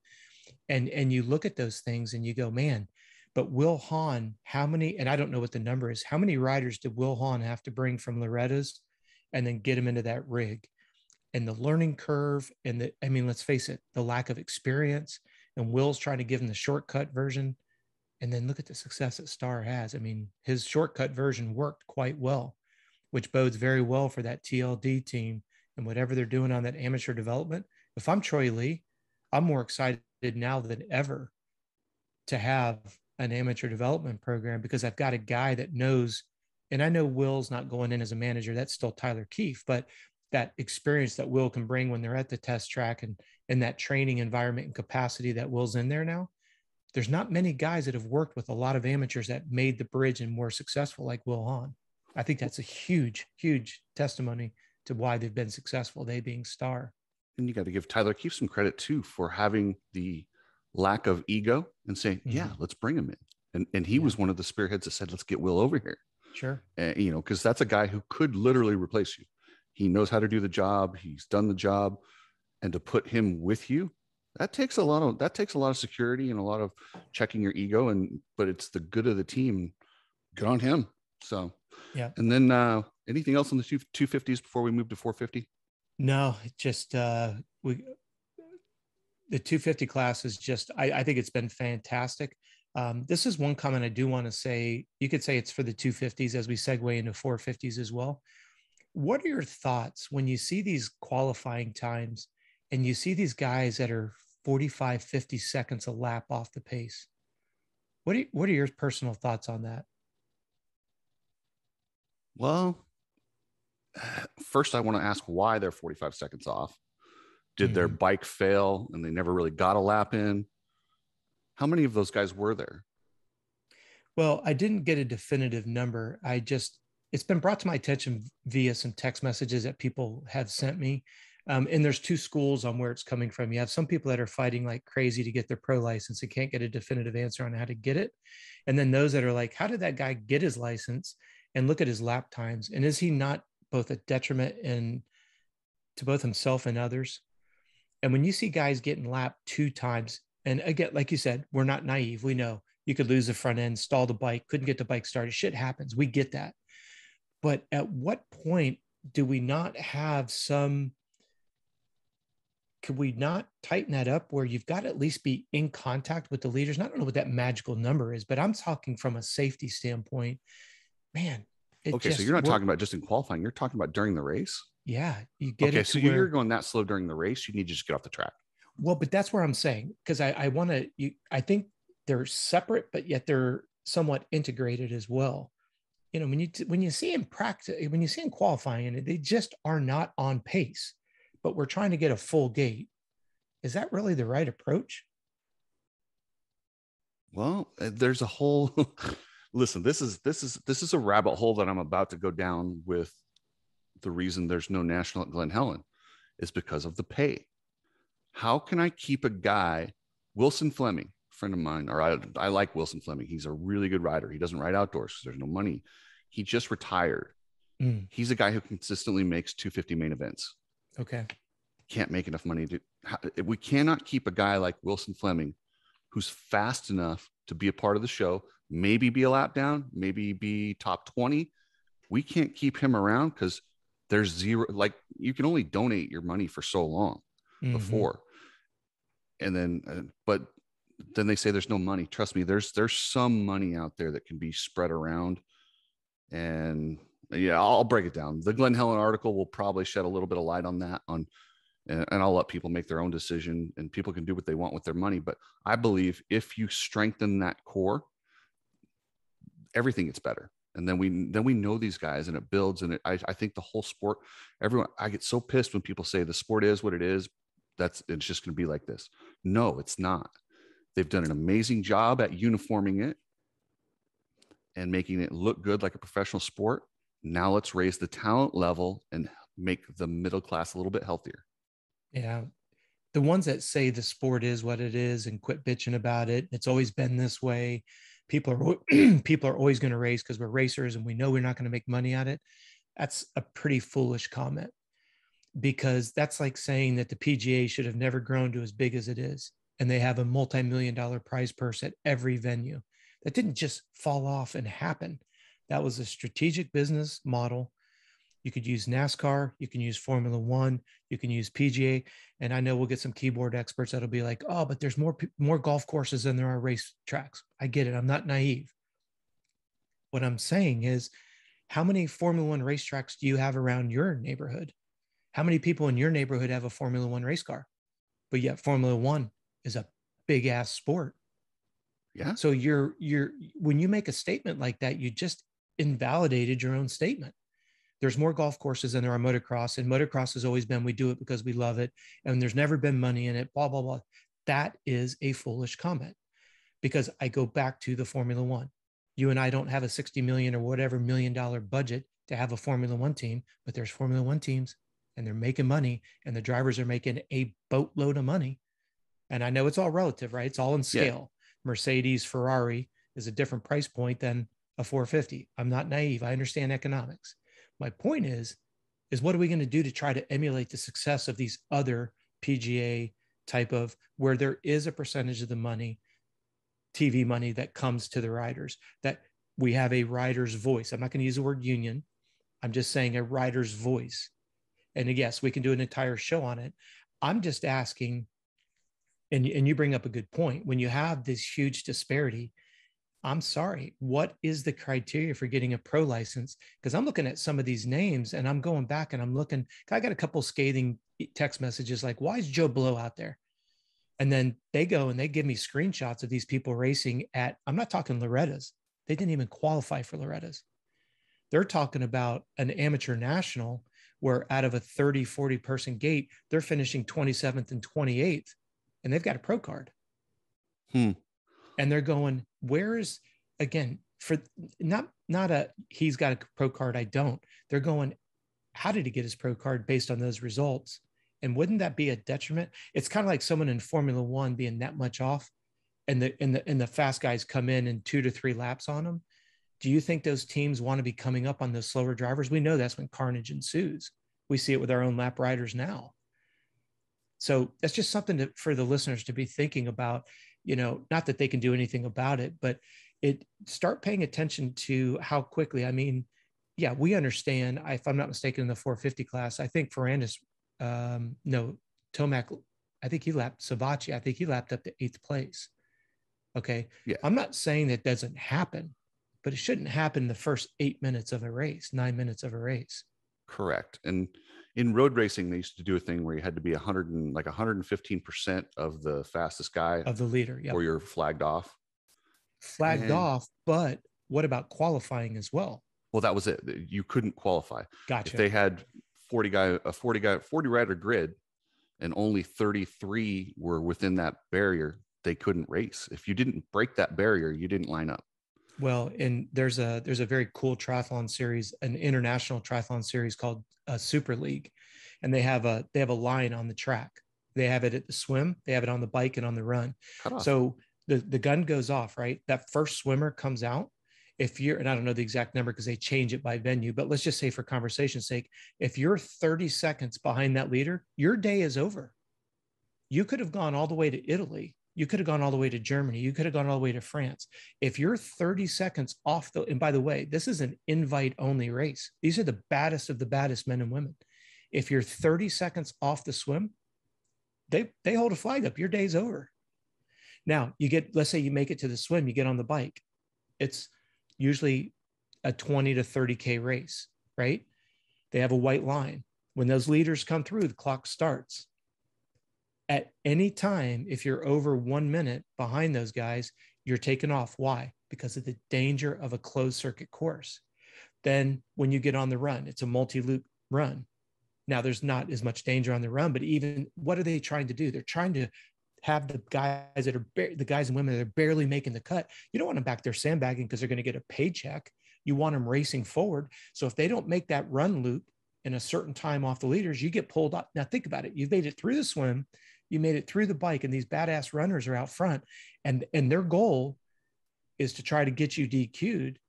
And you look at those things and you go, man, but Will Hahn, how many, and I don't know what the number is, how many riders did Will Hahn have to bring from Loretta's and then get him into that rig? And the learning curve and let's face it, the lack of experience, and Will's trying to give him the shortcut version. And then look at the success that Star has. I mean, his shortcut version worked quite well, which bodes very well for that TLD team and whatever they're doing on that amateur development. If I'm Troy Lee, I'm more excited now than ever to have an amateur development program because I've got a guy that knows, and I know Will's not going in as a manager. That's still Tyler Keefe, but that experience that Will can bring when they're at the test track and in that training environment and capacity that Will's in there now. There's not many guys that have worked with a lot of amateurs that made the bridge and more successful like Will Hahn. I think that's a huge, huge testimony to why they've been successful, they being Star. And you got to give Tyler Keefe some credit too for having the lack of ego and saying, yeah, let's bring him in. And he was one of the spearheads that said, let's get Will over here. Sure. You know, because that's a guy who could literally replace you. He knows how to do the job. He's done the job. And to put him with you, that takes a lot of security and a lot of checking your ego. But it's the good of the team. Good on him. So, yeah. And then anything else on the 250s before we move to 450? No, just the 250 class is just, I think it's been fantastic. This is one comment I do want to say. You could say it's for the 250s as we segue into 450s as well. What are your thoughts when you see these qualifying times and you see these guys that are 45, 50 seconds a lap off the pace? What are your personal thoughts on that? Well, first I want to ask why they're 45 seconds off. Did their bike fail and they never really got a lap in? How many of those guys were there? Well, I didn't get a definitive number. It's been brought to my attention via some text messages that people have sent me. And there's two schools on where it's coming from. You have some people that are fighting like crazy to get their pro license and can't get a definitive answer on how to get it. And then those that are like, how did that guy get his license? And look at his lap times. And is he not both a detriment to both himself and others? And when you see guys getting lapped 2 times, and again, like you said, we're not naive. We know you could lose the front end, stall the bike, couldn't get the bike started. Shit happens. We get that. But at what point do we not have could we not tighten that up where you've got to at least be in contact with the leaders? I don't know what that magical number is, but I'm talking from a safety standpoint. Man. Okay, so you're not talking about just in qualifying. You're talking about during the race? Yeah. You get it. Okay, so you're going that slow during the race. You need to just get off the track. Well, but that's where I'm saying, because I think they're separate, but yet they're somewhat integrated as well. You know, when you see in practice, when you see in qualifying, they just are not on pace, but we're trying to get a full gate. Is that really the right approach? Well, there's a whole listen, this is a rabbit hole that I'm about to go down with. The reason there's no national at Glen Helen is because of the pay. How can I keep a guy, Wilson Fleming, friend of mine, or I like Wilson Fleming. He's a really good rider. He doesn't ride outdoors because there's no money. He just retired. He's a guy who consistently makes 250 main events. Okay. Can't make enough money we cannot keep a guy like Wilson Fleming who's fast enough to be a part of the show, maybe be a lap down, maybe be top 20. We can't keep him around because there's zero, like you can only donate your money for so long before. And then, but then they say there's no money. Trust me, there's some money out there that can be spread around. And yeah, I'll break it down. The Glen Helen article will probably shed a little bit of light on that and I'll let people make their own decision and people can do what they want with their money. But I believe if you strengthen that core, everything gets better. And then we know these guys and it builds. And I think the whole sport, I get so pissed when people say the sport is what it is. It's just going to be like this. No, it's not. They've done an amazing job at uniforming it and making it look good like a professional sport. Now let's raise the talent level and make the middle class a little bit healthier. Yeah. The ones that say the sport is what it is and quit bitching about it. It's always been this way. People are always going to race because we're racers and we know we're not going to make money at it. That's a pretty foolish comment, because that's like saying that the PGA should have never grown to as big as it is. And they have a multi-million-dollar prize purse at every venue. That didn't just fall off and happen. That was a strategic business model. You could use NASCAR, you can use Formula One, you can use PGA. And I know we'll get some keyboard experts that'll be like, oh, but there's more golf courses than there are race tracks. I get it. I'm not naive. What I'm saying is, how many Formula One racetracks do you have around your neighborhood? How many people in your neighborhood have a Formula One race car? But yet Formula One is a big ass sport. Yeah. So when you make a statement like that, you just invalidated your own statement. There's more golf courses than there are motocross, and motocross has always been, we do it because we love it. And there's never been money in it, blah, blah, blah. That is a foolish comment, because I go back to the Formula One. You and I don't have a 60 million or whatever $1 million budget to have a Formula One team, but there's Formula One teams and they're making money, and the drivers are making a boatload of money. And I know it's all relative, right? It's all in scale. Mercedes, Ferrari is a different price point than a 450. I'm not naive. I understand economics. My point is what are we going to do to try to emulate the success of these other PGA type of, where there is a percentage of the money, TV money, that comes to the riders, that we have a rider's voice. I'm not going to use the word union. I'm just saying a rider's voice. And yes, we can do an entire show on it. I'm just asking, and you bring up a good point. When you have this huge disparity, I'm sorry, what is the criteria for getting a pro license? Because I'm looking at some of these names and I'm going back and I'm looking, I got a couple scathing text messages like, why is Joe Blow out there? And then they go and they give me screenshots of these people racing at, I'm not talking Loretta's. They didn't even qualify for Loretta's. They're talking about an amateur national where out of a 30, 40 person gate, they're finishing 27th and 28th, and they've got a pro card. And they're going, where is, again, for not a, he's got a pro card, I don't. They're going, how did he get his pro card based on those results? And wouldn't that be a detriment? It's kind of like someone in Formula One being that much off, and the fast guys come in and 2 to 3 laps on them. Do you think those teams want to be coming up on those slower drivers? We know that's when carnage ensues. We see it with our own lap riders now. So that's just something for the listeners to be thinking about, not that they can do anything about it, but start paying attention to how quickly, I mean, yeah, we understand. If I'm not mistaken, in the 450 class, I think Ferrandis, Tomac, I think he lapped Savatgy. I think he lapped up to 8th place. Okay. Yeah. I'm not saying that doesn't happen, but it shouldn't happen the first 8 minutes of a race, 9 minutes of a race. Correct. And in road racing, they used to do a thing where you had to be 115% of the fastest guy of the leader. Yep. Or you're flagged off. Off. But what about qualifying as well? Well, that was it. You couldn't qualify. Gotcha. If they had 40 rider grid and only 33 were within that barrier, they couldn't race. If you didn't break that barrier, you didn't line up. Well, and there's a very cool triathlon series, an international triathlon series called Super League, and they have a line on the track. They have it at the swim, they have it on the bike and on the run. So the gun goes off, right? That first swimmer comes out. If you're, and I don't know the exact number because they change it by venue, but let's just say for conversation's sake, if you're 30 seconds behind that leader, your day is over. You could have gone all the way to Italy. You could have gone all the way to Germany. You could have gone all the way to France. If you're 30 seconds off and by the way, this is an invite only race. These are the baddest of the baddest men and women. If you're 30 seconds off the swim, they hold a flag up. Your day's over. Now let's say you make it to the swim, you get on the bike. It's usually a 20 to 30K race, right? They have a white line. When those leaders come through, the clock starts. At any time, if you're over 1 minute behind those guys, you're taken off. Why? Because of the danger of a closed circuit course. Then when you get on the run, it's a multi-loop run. Now there's not as much danger on the run, but even what are they trying to do? They're trying to have the guys the guys and women that are barely making the cut. You don't want them back there sandbagging because they're going to get a paycheck. You want them racing forward. So if they don't make that run loop in a certain time off the leaders, you get pulled up. Now think about it. You've made it through the swim. You made it through the bike, and these badass runners are out front, and their goal is to try to get you DQ'd.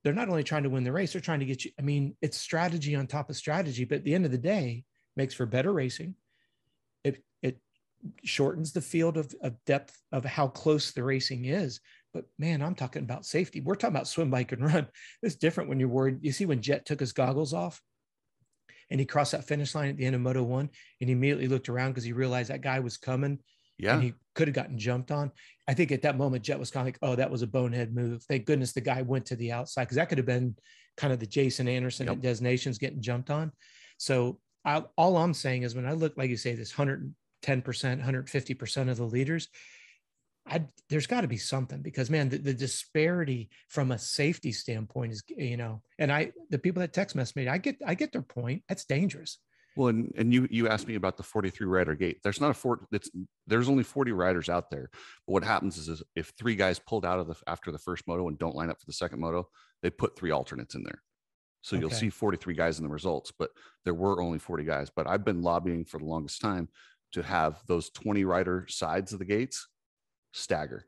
They're not only trying to win the race, they're trying to get you. I mean, it's strategy on top of strategy, but at the end of the day, makes for better racing. It shortens the field of depth of how close the racing is. But man, I'm talking about safety. We're talking about swim, bike, and run. It's different when you're worried. You see when Jett took his goggles off and he crossed that finish line at the end of Moto 1, and he immediately looked around because he realized that guy was coming. Yeah. And he could have gotten jumped on. I think at that moment, Jett was kind of like, oh, that was a bonehead move. Thank goodness the guy went to the outside, because that could have been kind of the Jason Anderson at Des Nations getting jumped on. So all I'm saying is when I look, like you say, this 110%, 150% of the leaders, there's got to be something, because man, the disparity from a safety standpoint is, and the people that text message me, I get their point. That's dangerous. Well, and you asked me about the 43 rider gate. There's only 40 riders out there. But what happens is if 3 guys pulled out after the first moto and don't line up for the second moto, they put 3 alternates in there. So you'll see 43 guys in the results, but there were only 40 guys. But I've been lobbying for the longest time to have those 20 rider sides of the gates stagger.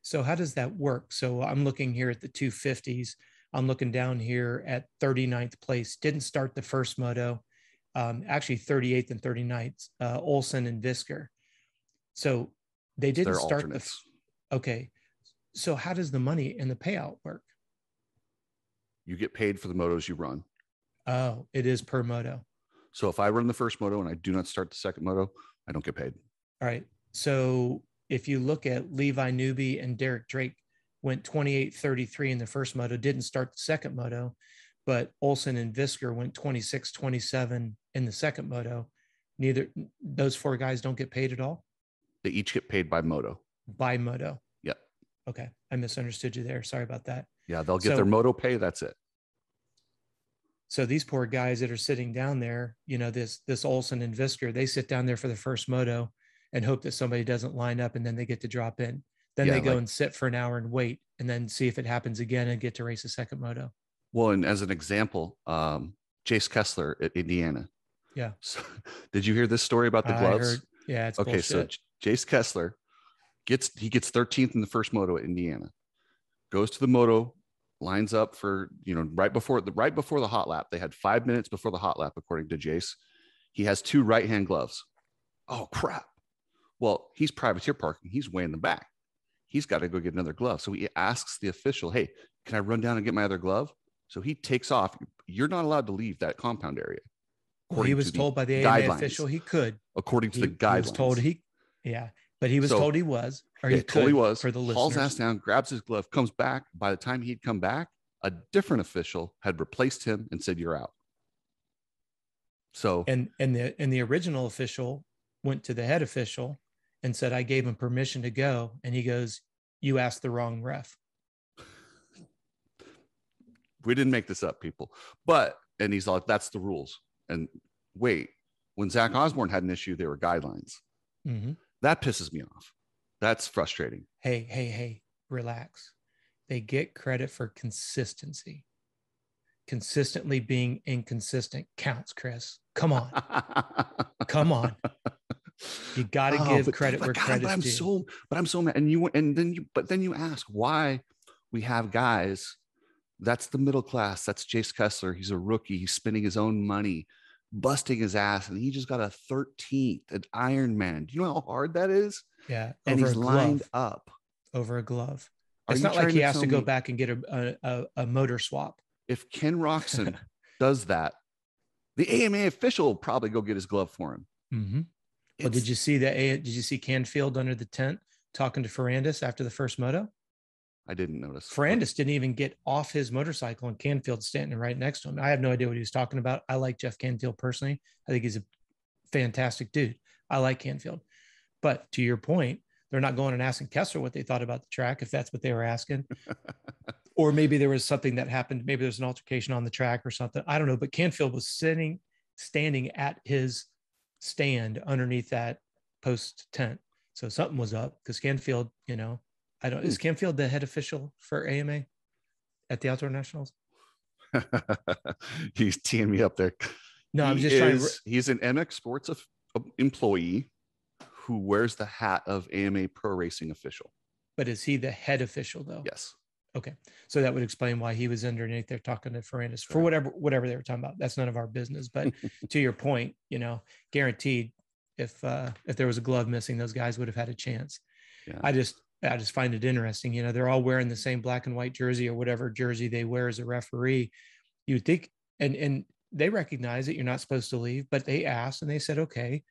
So how does that work? So I'm looking here at the 250s. I'm looking down here at 39th place. Didn't start the first moto. Actually 38th and 39th, Olsen and Visker. So they didn't start alternates. Okay. So how does the money and the payout work? You get paid for the motos you run. Oh, it is per moto. So if I run the first moto and I do not start the second moto, I don't get paid. All right. So if you look at Levi Newby and Derek Drake went 28-33 in the first moto, didn't start the second moto, but Olsen and Visker went 26-27 in the second moto. Neither those four guys don't get paid at all. They each get paid by moto. By moto. Yep. Okay. I misunderstood you there. Sorry about that. Yeah. They'll get their moto pay. That's it. So these poor guys that are sitting down there, you know, this Olsen and Visker, they sit down there for the first moto and hope that somebody doesn't line up, and then they get to drop in. Then they go and sit for an hour and wait, and then see if it happens again and get to race a second moto. Well, and as an example, Jace Kessler at Indiana. Yeah. So, did you hear this story about the gloves? I heard, yeah. It's okay. Bullshit. So Jace Kessler gets 13th in the first moto at Indiana, goes to the moto, lines up for, you know, right before the hot lap. They had 5 minutes before the hot lap, according to Jace. He has 2 right-hand gloves. Oh, crap. Well, he's privateer parking. He's way in the back. He's got to go get another glove. So he asks the official, hey, can I run down and get my other glove? So he takes off. You're not allowed to leave that compound area. Well, he was told by the AMA official he could. According to the guidelines. He was told but he was told he was. Or he told he was. For the listeners. Hauls ass down, grabs his glove, comes back. By the time he'd come back, a different official had replaced him and said, you're out. So and the original official went to the head official and said, I gave him permission to go. And he goes, you asked the wrong ref. We didn't make this up, people. And he's like, that's the rules. And wait, when Zach Osborne had an issue, there were guidelines. Mm-hmm. That pisses me off. That's frustrating. Hey, relax. They get credit for consistency. Consistently being inconsistent counts, Chris. Come on. Come on. You got to give credit where credit's due. I'm so mad. Then you ask why we have guys. That's the middle class. That's Jace Kessler. He's a rookie. He's spending his own money, busting his ass, and he just got a 13th at Ironman. Do you know how hard that is? Yeah, and he's lined up over a glove. It's not like he has to go back and get a motor swap. If Ken Roxon does that, the AMA official will probably go get his glove for him. Mm-hmm. Well, did you see Canfield under the tent talking to Ferrandis after the first moto? I didn't notice. Ferrandis didn't even get off his motorcycle, and Canfield standing right next to him. I have no idea what he was talking about. I like Jeff Canfield personally. I think he's a fantastic dude. I like Canfield. But to your point, they're not going and asking Kessler what they thought about the track, if that's what they were asking. Or maybe there was something that happened. Maybe there's an altercation on the track or something. I don't know. But Canfield was standing at his stand underneath that post tent. So something was up, because Canfield, you know, is Canfield the head official for AMA at the Outdoor Nationals? He's teeing me up there. No, I'm just trying. He's an Emig Sports employee who wears the hat of AMA Pro Racing official. But is he the head official though? Yes. Okay. So that would explain why he was underneath there talking to Ferrandis for whatever they were talking about. That's none of our business. But to your point, you know, guaranteed if there was a glove missing, those guys would have had a chance. Yeah. I just find it interesting. You know, they're all wearing the same black and white jersey or whatever jersey they wear as a referee. You would think, and they recognize that you're not supposed to leave, but they asked and they said, okay.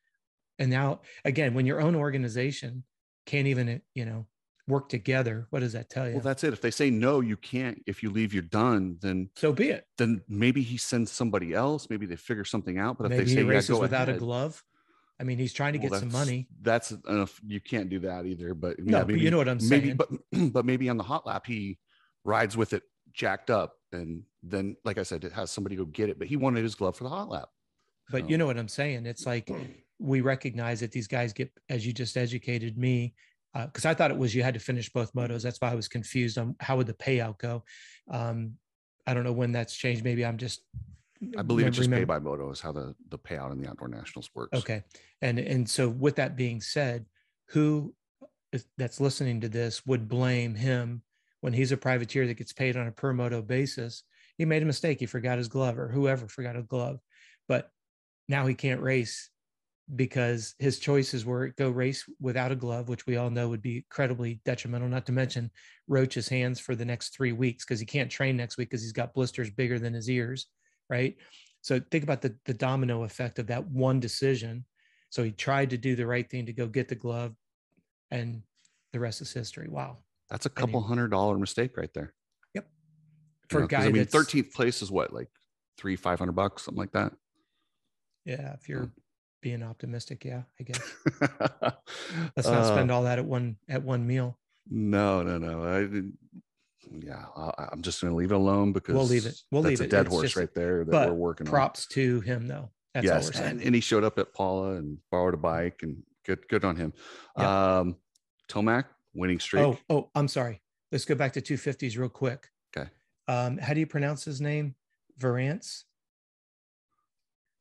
And now again, when your own organization can't even, you know, work together, what does that tell you? Well, that's it. If they say, no, you can't, if you leave, you're done, then so be it. Then maybe he sends somebody else. Maybe they figure something out. But if they say, he races go without ahead, a glove. I mean, he's trying to get some money. That's enough. You can't do that either. But no, yeah, maybe, but you know what I'm saying. But maybe on the hot lap, he rides with it jacked up, and then, like I said, it has somebody go get it. But he wanted his glove for the hot lap. But you know what I'm saying? It's like we recognize that these guys get, as you just educated me, because I thought it was you had to finish both motos. That's why I was confused on how would the payout go. I don't know when that's changed. Maybe I'm just, I believe it's just pay by moto is how the payout in the outdoor nationals works. Okay. And so with that being said, who that's listening to this would blame him when he's a privateer that gets paid on a per moto basis? He made a mistake. He forgot his glove, or whoever forgot a glove, but now he can't race because his choices were go race without a glove, which we all know would be incredibly detrimental, not to mention roach his hands for the next 3 weeks because he can't train next week because he's got blisters bigger than his ears, right? So think about the domino effect of that one decision. So he tried to do the right thing to go get the glove, and the rest is history. Wow. That's a couple $100 mistake right there. Yep. For a guy, I mean, 13th place is what, like $300-500, something like that. Yeah, if you're being optimistic, yeah, I guess. Let's not spend all that at one meal. No. I'm just going to leave it alone because we'll leave it. That's a dead horse right there that we're working on. Props to him, though. That's all we're saying. And he showed up at Paula and borrowed a bike, and good on him. Yep. Tomac winning streak. Oh, I'm sorry. Let's go back to 250s real quick. Okay. How do you pronounce his name? Verance.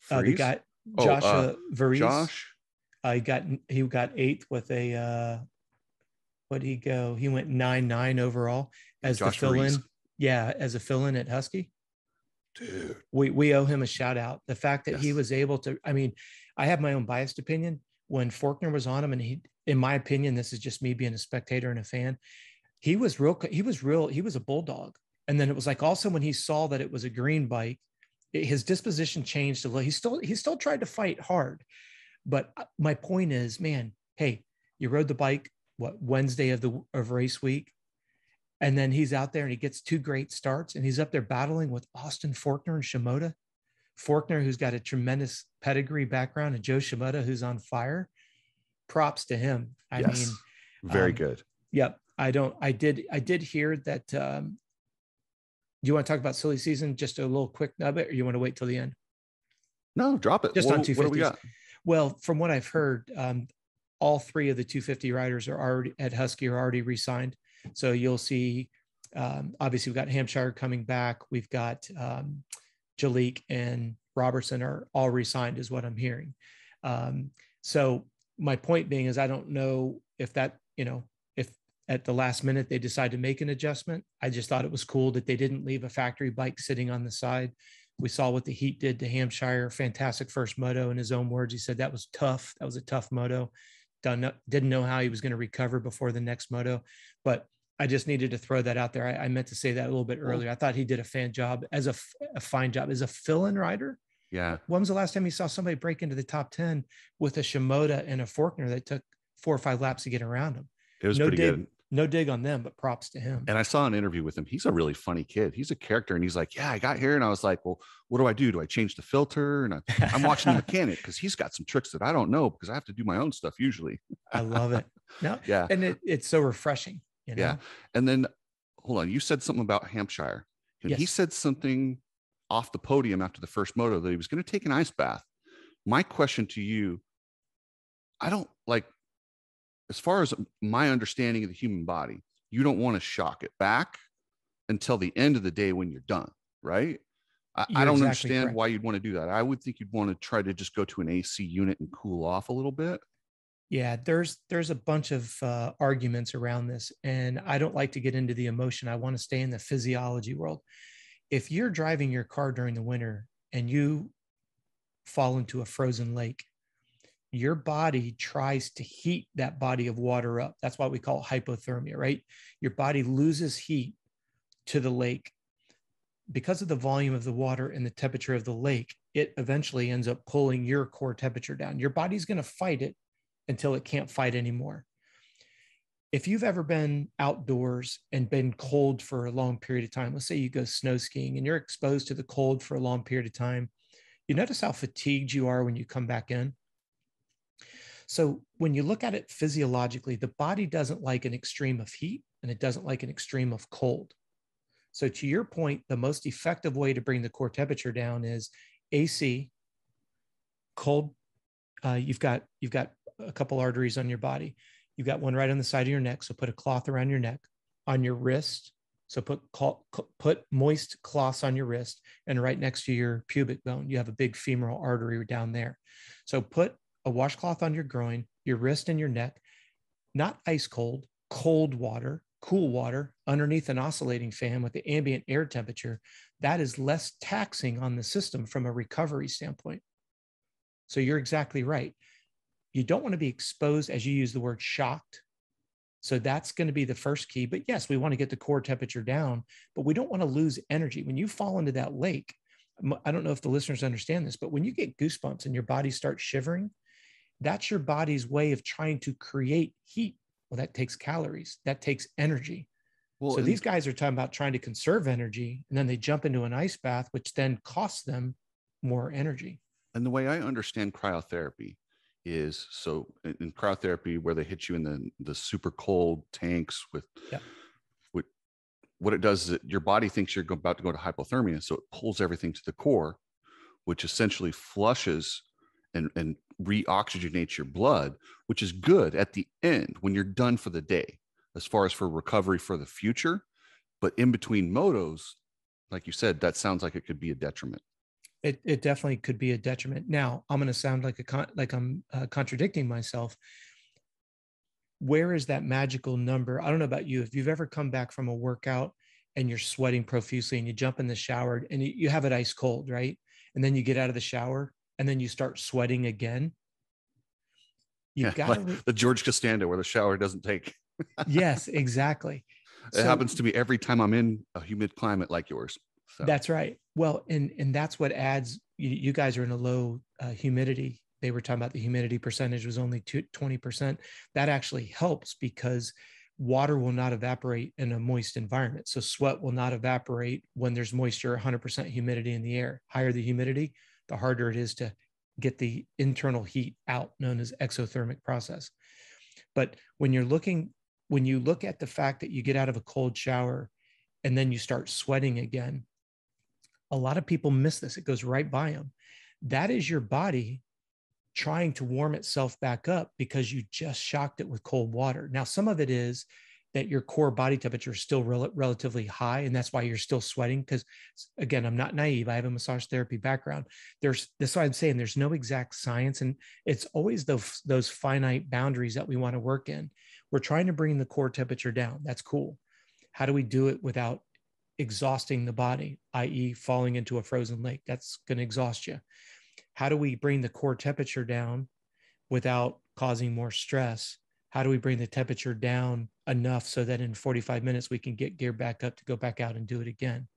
The guy Joshua Verance. Josh. He got eighth with a what did he go? He went 9.9 overall as Josh the fill-in. Yeah, as a fill-in at Husky. Dude, we owe him a shout out. The fact that he was able to, I mean, I have my own biased opinion. When Faulkner was on him, and he, in my opinion, this is just me being a spectator and a fan, he was a bulldog. And then it was like also when he saw that it was a green bike, his disposition changed a little. He still tried to fight hard. But my point is, man, hey, you rode the bike, Wednesday of race week. And then he's out there and he gets 2 great starts, and he's up there battling with Austin Faulkner and Shimoda. Faulkner, who's got a tremendous pedigree background, and Joe Shimoda, who's on fire. Props to him. I mean, very good. Yep. I did hear that. Do you want to talk about silly season? Just a little quick nugget, or you want to wait till the end? No, drop it. Just on 250s. What do we got? Well, from what I've heard, all 3 of the 250 riders are already at Husky are already re-signed. So you'll see, obviously we've got Hampshire coming back. We've got Jalik and Robertson are all re-signed is what I'm hearing. So my point being is I don't know if that, if at the last minute they decide to make an adjustment. I just thought it was cool that they didn't leave a factory bike sitting on the side. We saw what the heat did to Hampshire. Fantastic first moto. In his own words, he said that was tough. That was a tough moto. Didn't know how he was going to recover before the next moto, but I just needed to throw that out there. I meant to say that a little bit earlier. I thought he did a fine job as a fill-in rider. Yeah. When was the last time you saw somebody break into the top 10 with a Shimoda and a Faulkner that took 4 or 5 laps to get around him? It was pretty good. No dig on them, but props to him. And I saw an interview with him. He's a really funny kid. He's a character. And he's like, yeah, I got here. And I was like, well, what do I do? Do I change the filter? And I'm watching the mechanic because he's got some tricks that I don't know because I have to do my own stuff usually. I love it. No, yeah. And it's so refreshing. Yeah. And then hold on. You said something about Hampshire. Yes. He said something off the podium after the first moto that he was going to take an ice bath. My question to you, I don't like, as far as my understanding of the human body, you don't want to shock it back until the end of the day when you're done, right? I don't understand why you'd want to do that. I would think you'd want to try to just go to an AC unit and cool off a little bit. Yeah, there's a bunch of arguments around this, and I don't like to get into the emotion. I want to stay in the physiology world. If you're driving your car during the winter and you fall into a frozen lake, your body tries to heat that body of water up. That's why we call it hypothermia, right? Your body loses heat to the lake. Because of the volume of the water and the temperature of the lake, it eventually ends up pulling your core temperature down. Your body's going to fight it until it can't fight anymore. If you've ever been outdoors and been cold for a long period of time, let's say you go snow skiing and you're exposed to the cold for a long period of time, you notice how fatigued you are when you come back in. So when you look at it physiologically, the body doesn't like an extreme of heat and it doesn't like an extreme of cold. So to your point, the most effective way to bring the core temperature down is AC, cold. You've got a couple arteries on your body. You've got one right on the side of your neck. So put a cloth around your neck, on your wrist, So put moist cloths on your wrist, and right next to your pubic bone, you have a big femoral artery down there. So put a washcloth on your groin, your wrist, and your neck, not ice cold, cold water, cool water underneath an oscillating fan with the ambient air temperature. That is less taxing on the system from a recovery standpoint. So you're exactly right. You don't want to be exposed, as you use the word, shocked. So that's going to be the first key. But yes, we want to get the core temperature down, but we don't want to lose energy. When you fall into that lake, I don't know if the listeners understand this, but when you get goosebumps and your body starts shivering, that's your body's way of trying to create heat. Well, that takes calories, that takes energy. Well, so these guys are talking about trying to conserve energy, and then they jump into an ice bath, which then costs them more energy. And the way I understand cryotherapy is, so in cryotherapy, where they hit you in the super cold tanks with what it does is that your body thinks you're about to go to hypothermia, so it pulls everything to the core, which essentially flushes and re-oxygenates your blood, which is good at the end when you're done for the day, as far as for recovery for the future. But in between motos, like you said, that sounds like it could be a detriment. It definitely could be a detriment. Now, I'm going to sound like I'm contradicting myself. Where is that magical number? I don't know about you. If you've ever come back from a workout and you're sweating profusely and you jump in the shower and you have it ice cold, right? And then you get out of the shower and then you start sweating again. You've got like the George Costanza where the shower doesn't take. Yes, exactly. It happens to me every time I'm in a humid climate like yours. So. That's right. Well, and that's what adds, you guys are in a low humidity. They were talking about the humidity percentage was only 20%. That actually helps because water will not evaporate in a moist environment. So sweat will not evaporate when there's moisture, 100% humidity in the air. Higher the humidity, the harder it is to get the internal heat out, known as exothermic process. But when you look at the fact that you get out of a cold shower and then you start sweating again, a lot of people miss this. It goes right by them. That is your body trying to warm itself back up because you just shocked it with cold water. Now, some of it is that your core body temperature is still relatively high, and that's why you're still sweating. Because again, I'm not naive. I have a massage therapy background. That's why I'm saying there's no exact science, and it's always those finite boundaries that we want to work in. We're trying to bring the core temperature down. That's cool. How do we do it without exhausting the body, i.e. falling into a frozen lake? That's going to exhaust you. How do we bring the core temperature down without causing more stress? How do we bring the temperature down enough so that in 45 minutes we can get gear back up to go back out and do it again?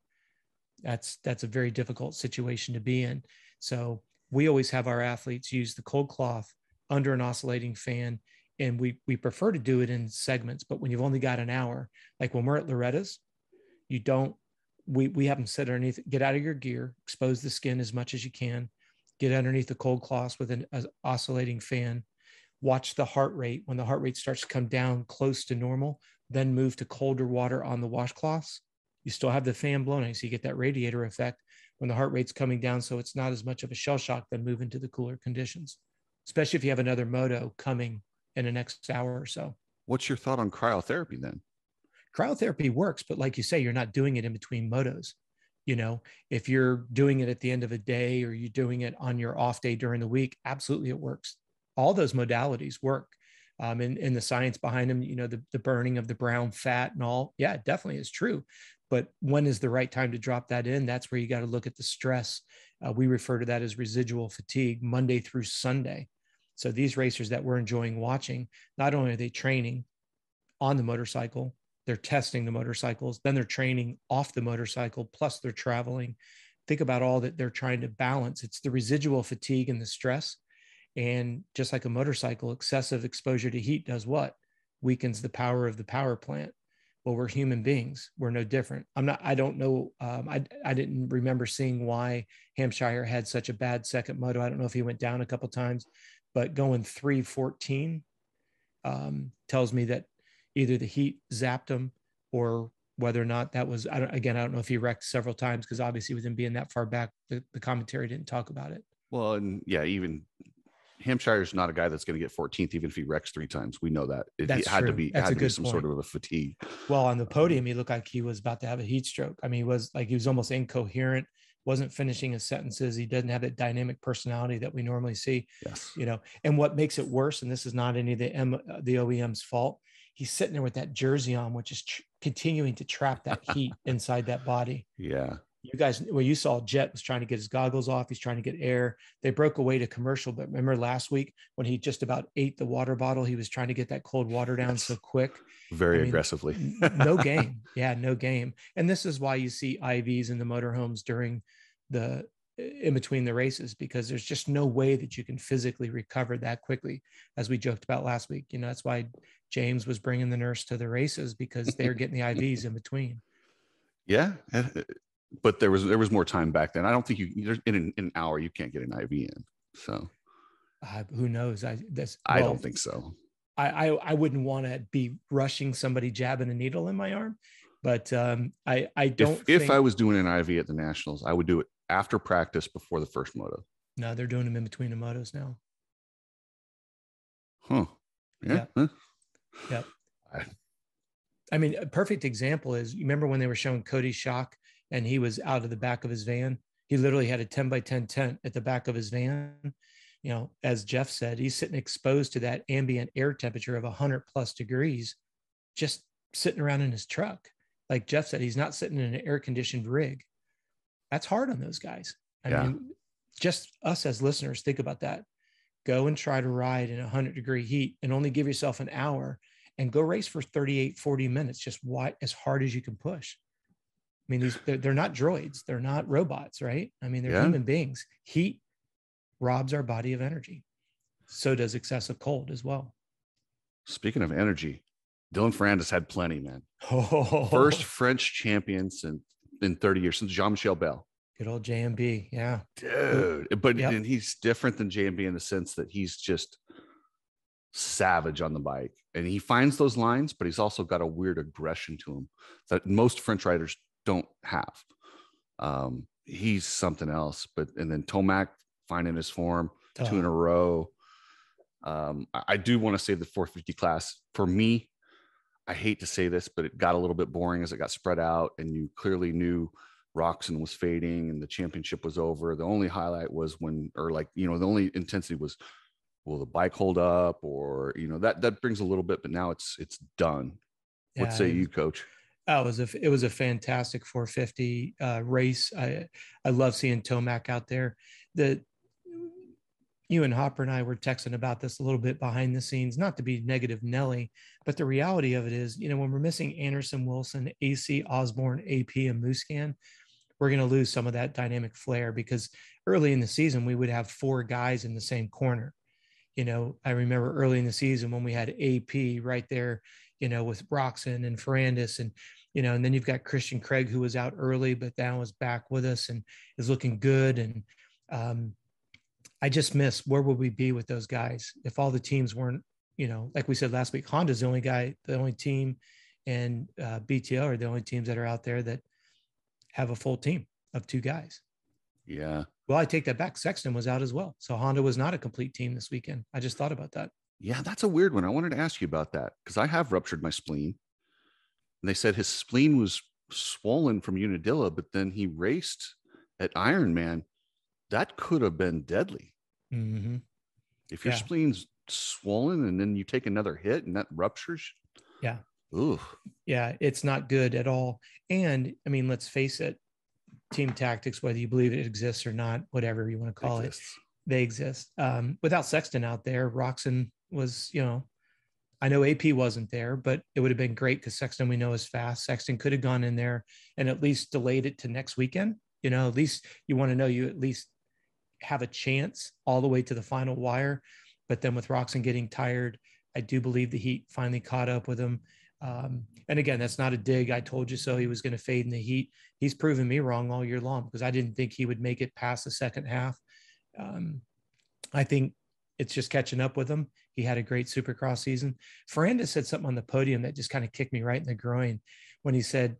That's a very difficult situation to be in. So we always have our athletes use the cold cloth under an oscillating fan, and we prefer to do it in segments. But when you've only got an hour, like when we're at Loretta's, we have them sit underneath, get out of your gear, expose the skin as much as you can, get underneath the cold cloths with an oscillating fan, watch the heart rate. When the heart rate starts to come down close to normal, then move to colder water on the washcloths. You still have the fan blowing, so you get that radiator effect. When the heart rate's coming down, so it's not as much of a shell shock, then move into the cooler conditions, especially if you have another moto coming in the next hour or so. What's your thought on cryotherapy then? Cryotherapy works, but like you say, you're not doing it in between motos. You know, if you're doing it at the end of a day or you're doing it on your off day during the week, absolutely it works. All those modalities work. And the science behind them, you know, the burning of the brown fat and all. Yeah, it definitely is true. But when is the right time to drop that in? That's where you got to look at the stress. We refer to that as residual fatigue, Monday through Sunday. So these racers that we're enjoying watching, not only are they training on the motorcycle, they're testing the motorcycles, then they're training off the motorcycle, plus they're traveling. Think about all that they're trying to balance. It's the residual fatigue and the stress. And just like a motorcycle, excessive exposure to heat does what? Weakens the power of the power plant. Well, we're human beings. We're no different. I don't know. I didn't remember seeing why Hampshire had such a bad second moto. I don't know if he went down a couple of times, but going 314 tells me that either the heat zapped him or whether or not that was, I don't know if he wrecked several times, because obviously with him being that far back, the commentary didn't talk about it. Well, and yeah, even Hampshire's not a guy that's going to get 14th, even if he wrecks 3 times. We know that it That's had true. to be, That's had a to be good some point. sort of a fatigue. Well, on the podium, he looked like he was about to have a heat stroke. I mean, he was almost incoherent, wasn't finishing his sentences. He doesn't have that dynamic personality that we normally see. Yes. You know, and what makes it worse, and this is not any of the OEM's fault, he's sitting there with that jersey on, which is continuing to trap that heat inside that body. Yeah. You guys, well, you saw Jett was trying to get his goggles off. He's trying to get air. They broke away to commercial, but remember last week when he just about ate the water bottle, he was trying to get that cold water down so quick. Very aggressively. No game. Yeah, no game. And this is why you see IVs in the motorhomes in between the races, because there's just no way that you can physically recover that quickly. As we joked about last week, you know, that's why James was bringing the nurse to the races, because they're getting the IVs in between. Yeah. But there was more time back then. I don't think in an hour you can't get an IV in. So who knows? I don't think so. I wouldn't want to be rushing somebody jabbing a needle in my arm, but I don't. If I was doing an IV at the Nationals, I would do it after practice before the first moto. No, they're doing them in between the motos now. Huh? Yeah. Huh? Yeah. I mean, a perfect example is, you remember when they were showing Cody Schock and he was out of the back of his van? He literally had a 10 by 10 tent at the back of his van. You know, as Jeff said, he's sitting exposed to that ambient air temperature of 100+ degrees, just sitting around in his truck. Like Jeff said, he's not sitting in an air conditioned rig. That's hard on those guys. I mean, just us as listeners, think about that. Go and try to ride in 100-degree heat and only give yourself an hour and go race for 38, 40 minutes, just as hard as you can push. I mean, they're not droids. They're not robots, right? I mean, they're human beings. Heat robs our body of energy. So does excessive cold as well. Speaking of energy, Dylan Ferrandis had plenty, man. First French champions in 30 years, since Jean-Michel Bell. Good old JMB. Yeah. Dude. But and he's different than JMB in the sense that he's just savage on the bike. And he finds those lines, but he's also got a weird aggression to him that most French riders don't have. He's something else. And then Tomac finding his form, 2 in a row. I do want to say the 450 class, for me, I hate to say this, but it got a little bit boring as it got spread out, and you clearly knew Roxon was fading and the championship was over. The only highlight was the only intensity was, will the bike hold up, or, that brings a little bit, but now it's done. What say you, Coach? It was a fantastic 450 race. I love seeing Tomac out there. You and Hopper and I were texting about this a little bit behind the scenes, not to be negative Nelly, but the reality of it is, when we're missing Anderson, Wilson, AC, Osborne, AP, and Muscan, we're going to lose some of that dynamic flair, because early in the season, we would have 4 guys in the same corner. I remember early in the season when we had AP right there, with Roxon and Ferrandis, and then you've got Christian Craig, who was out early, but now is back with us and is looking good. And I just miss, where would we be with those guys if all the teams weren't, like we said last week, Honda's the only team, and BTO are the only teams that are out there that have a full team of 2 guys. Yeah. Well, I take that back. Sexton was out as well. So Honda was not a complete team this weekend. I just thought about that. Yeah, that's a weird one. I wanted to ask you about that, because I have ruptured my spleen. And they said his spleen was swollen from Unadilla, but then he raced at Ironman. That could have been deadly. Mm-hmm. If your spleen's swollen and then you take another hit and that ruptures. Yeah. Ooh. Yeah, it's not good at all. And I mean, let's face it, team tactics, whether you believe it exists or not, whatever you want to call it, they exist. Without Sexton out there, Roxon was, I know AP wasn't there, but it would have been great, because Sexton, we know, is fast. Sexton could have gone in there and at least delayed it to next weekend. At least you want to know you at least have a chance all the way to the final wire. But then with Roxon getting tired, I do believe the heat finally caught up with him. And again, that's not a dig. I told you so. He was going to fade in the heat. He's proven me wrong all year long, because I didn't think he would make it past the second half. I think it's just catching up with him. He had a great Supercross season. Ferrandis said something on the podium that just kind of kicked me right in the groin when he said,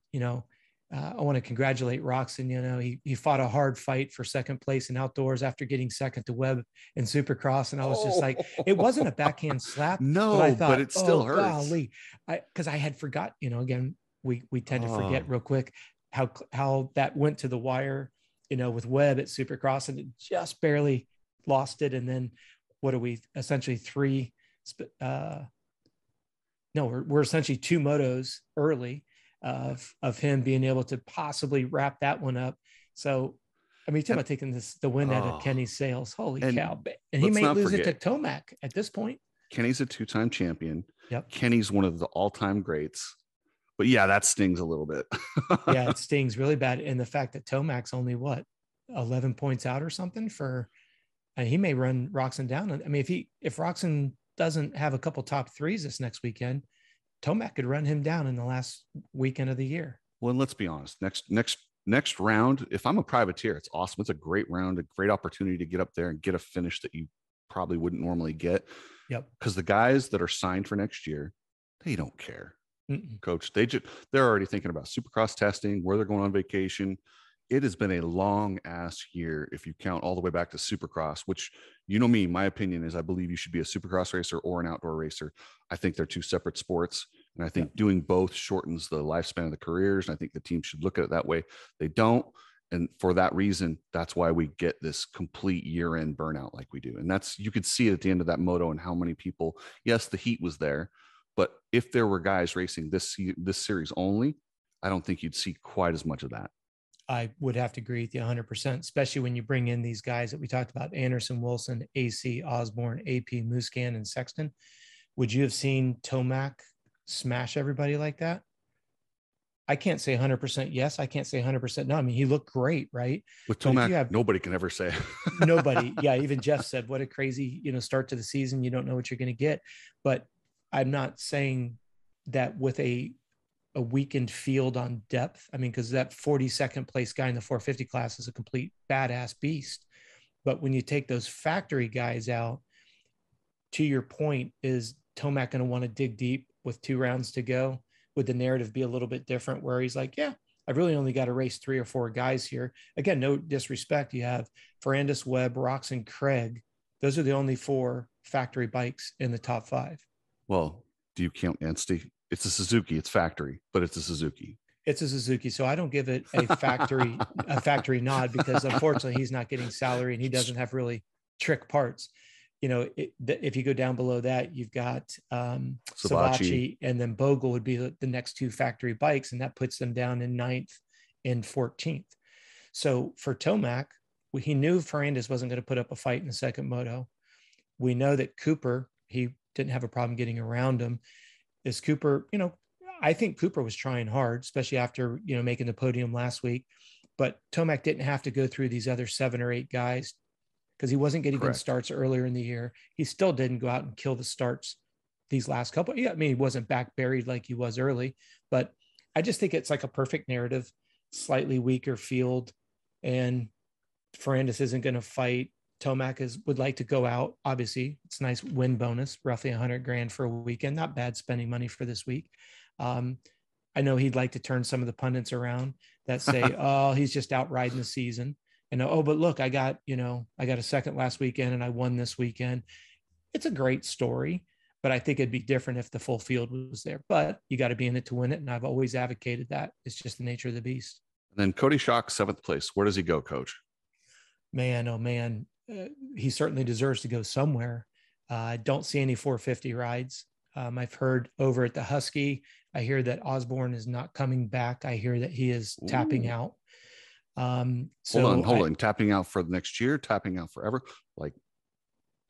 I want to congratulate Roxon. You know, he fought a hard fight for second place in outdoors after getting second to Webb in Supercross. And I was just like, it wasn't a backhand slap. No, but I thought, it still hurts. Golly. Because I had forgot, you know, again, we tend to forget real quick how that went to the wire, you know, with Webb at Supercross, and it just barely lost it. And then what are we essentially we're essentially 2 motos early of him being able to possibly wrap that one up. So, I mean, talking about taking the wind out of Kenny's sails. Holy cow. And he may lose it to Tomac at this point. Kenny's a 2-time champion. Yep. Kenny's one of the all-time greats. But yeah, that stings a little bit. Yeah, it stings really bad. And the fact that Tomac's only 11 points out or something he may run Roxon down. I mean, if Roxon doesn't have a couple top threes this next weekend, Tomac could run him down in the last weekend of the year. Well, and let's be honest. Next round, if I'm a privateer, it's awesome. It's a great round, a great opportunity to get up there and get a finish that you probably wouldn't normally get. Yep. Because the guys that are signed for next year, they don't care. Mm-mm. Coach. They're already thinking about Supercross testing, where they're going on vacation. It has been a long ass year if you count all the way back to Supercross, which, you know me, my opinion is I believe you should be a Supercross racer or an outdoor racer. I think they're 2 separate sports. And I think doing both shortens the lifespan of the careers. And I think the team should look at it that way. They don't. And for that reason, that's why we get this complete year-end burnout like we do. And you could see it at the end of that moto and how many people, yes, the heat was there, but if there were guys racing this series only, I don't think you'd see quite as much of that. I would have to agree with you 100%, especially when you bring in these guys that we talked about, Anderson, Wilson, AC, Osborne, AP, Muscan, and Sexton. Would you have seen Tomac smash everybody like that? I can't say 100% yes. I can't say 100% no. I mean, he looked great, right? With Tomac, nobody can ever say. Nobody. Yeah, even Jeff said, what a crazy, start to the season. You don't know what you're going to get. But I'm not saying that with a weakened field on depth. I mean, because that 42nd place guy in the 450 class is a complete badass beast. But when you take those factory guys out, to your point, is Tomac going to want to dig deep with 2 rounds to go? Would the narrative be a little bit different where he's like, yeah, I've really only got to race 3 or 4 guys here. Again, no disrespect. You have Ferrandis, Webb, Roxon, Craig. Those are the only 4 factory bikes in the top 5. Well, do you count Anstey? It's a Suzuki. It's factory, but it's a Suzuki. It's a Suzuki. So I don't give it a factory nod because unfortunately he's not getting salary and he doesn't have really trick parts. If you go down below that, you've got Savachi, and then Bogle would be the next 2 factory bikes. And that puts them down in 9th and 14th. So for Tomac, he knew Ferrandis wasn't going to put up a fight in the second moto. We know that Cooper, he didn't have a problem getting around him. Is Cooper, I think Cooper was trying hard, especially after, making the podium last week, but Tomac didn't have to go through these other 7 or 8 guys because he wasn't getting good starts earlier in the year. He still didn't go out and kill the starts these last couple. Yeah, I mean, he wasn't back buried like he was early, but I just think it's like a perfect narrative, slightly weaker field, and Ferrandis isn't going to fight. Tomac would like to go out. Obviously, it's a nice win bonus, roughly $100,000 for a weekend. Not bad spending money for this week. I know he'd like to turn some of the pundits around that say, "Oh, he's just out riding the season," and but look, I got a second last weekend and I won this weekend. It's a great story, but I think it'd be different if the full field was there. But you got to be in it to win it, and I've always advocated that. It's just the nature of the beast. And then Cody Schock, 7th place. Where does he go, Coach? Man, oh man. He certainly deserves to go somewhere. I don't see any 450 rides. I've heard over at the Husky, I hear that Osborne is not coming back. I hear that he is tapping out. Hold on. Tapping out for the next year, tapping out forever. Like,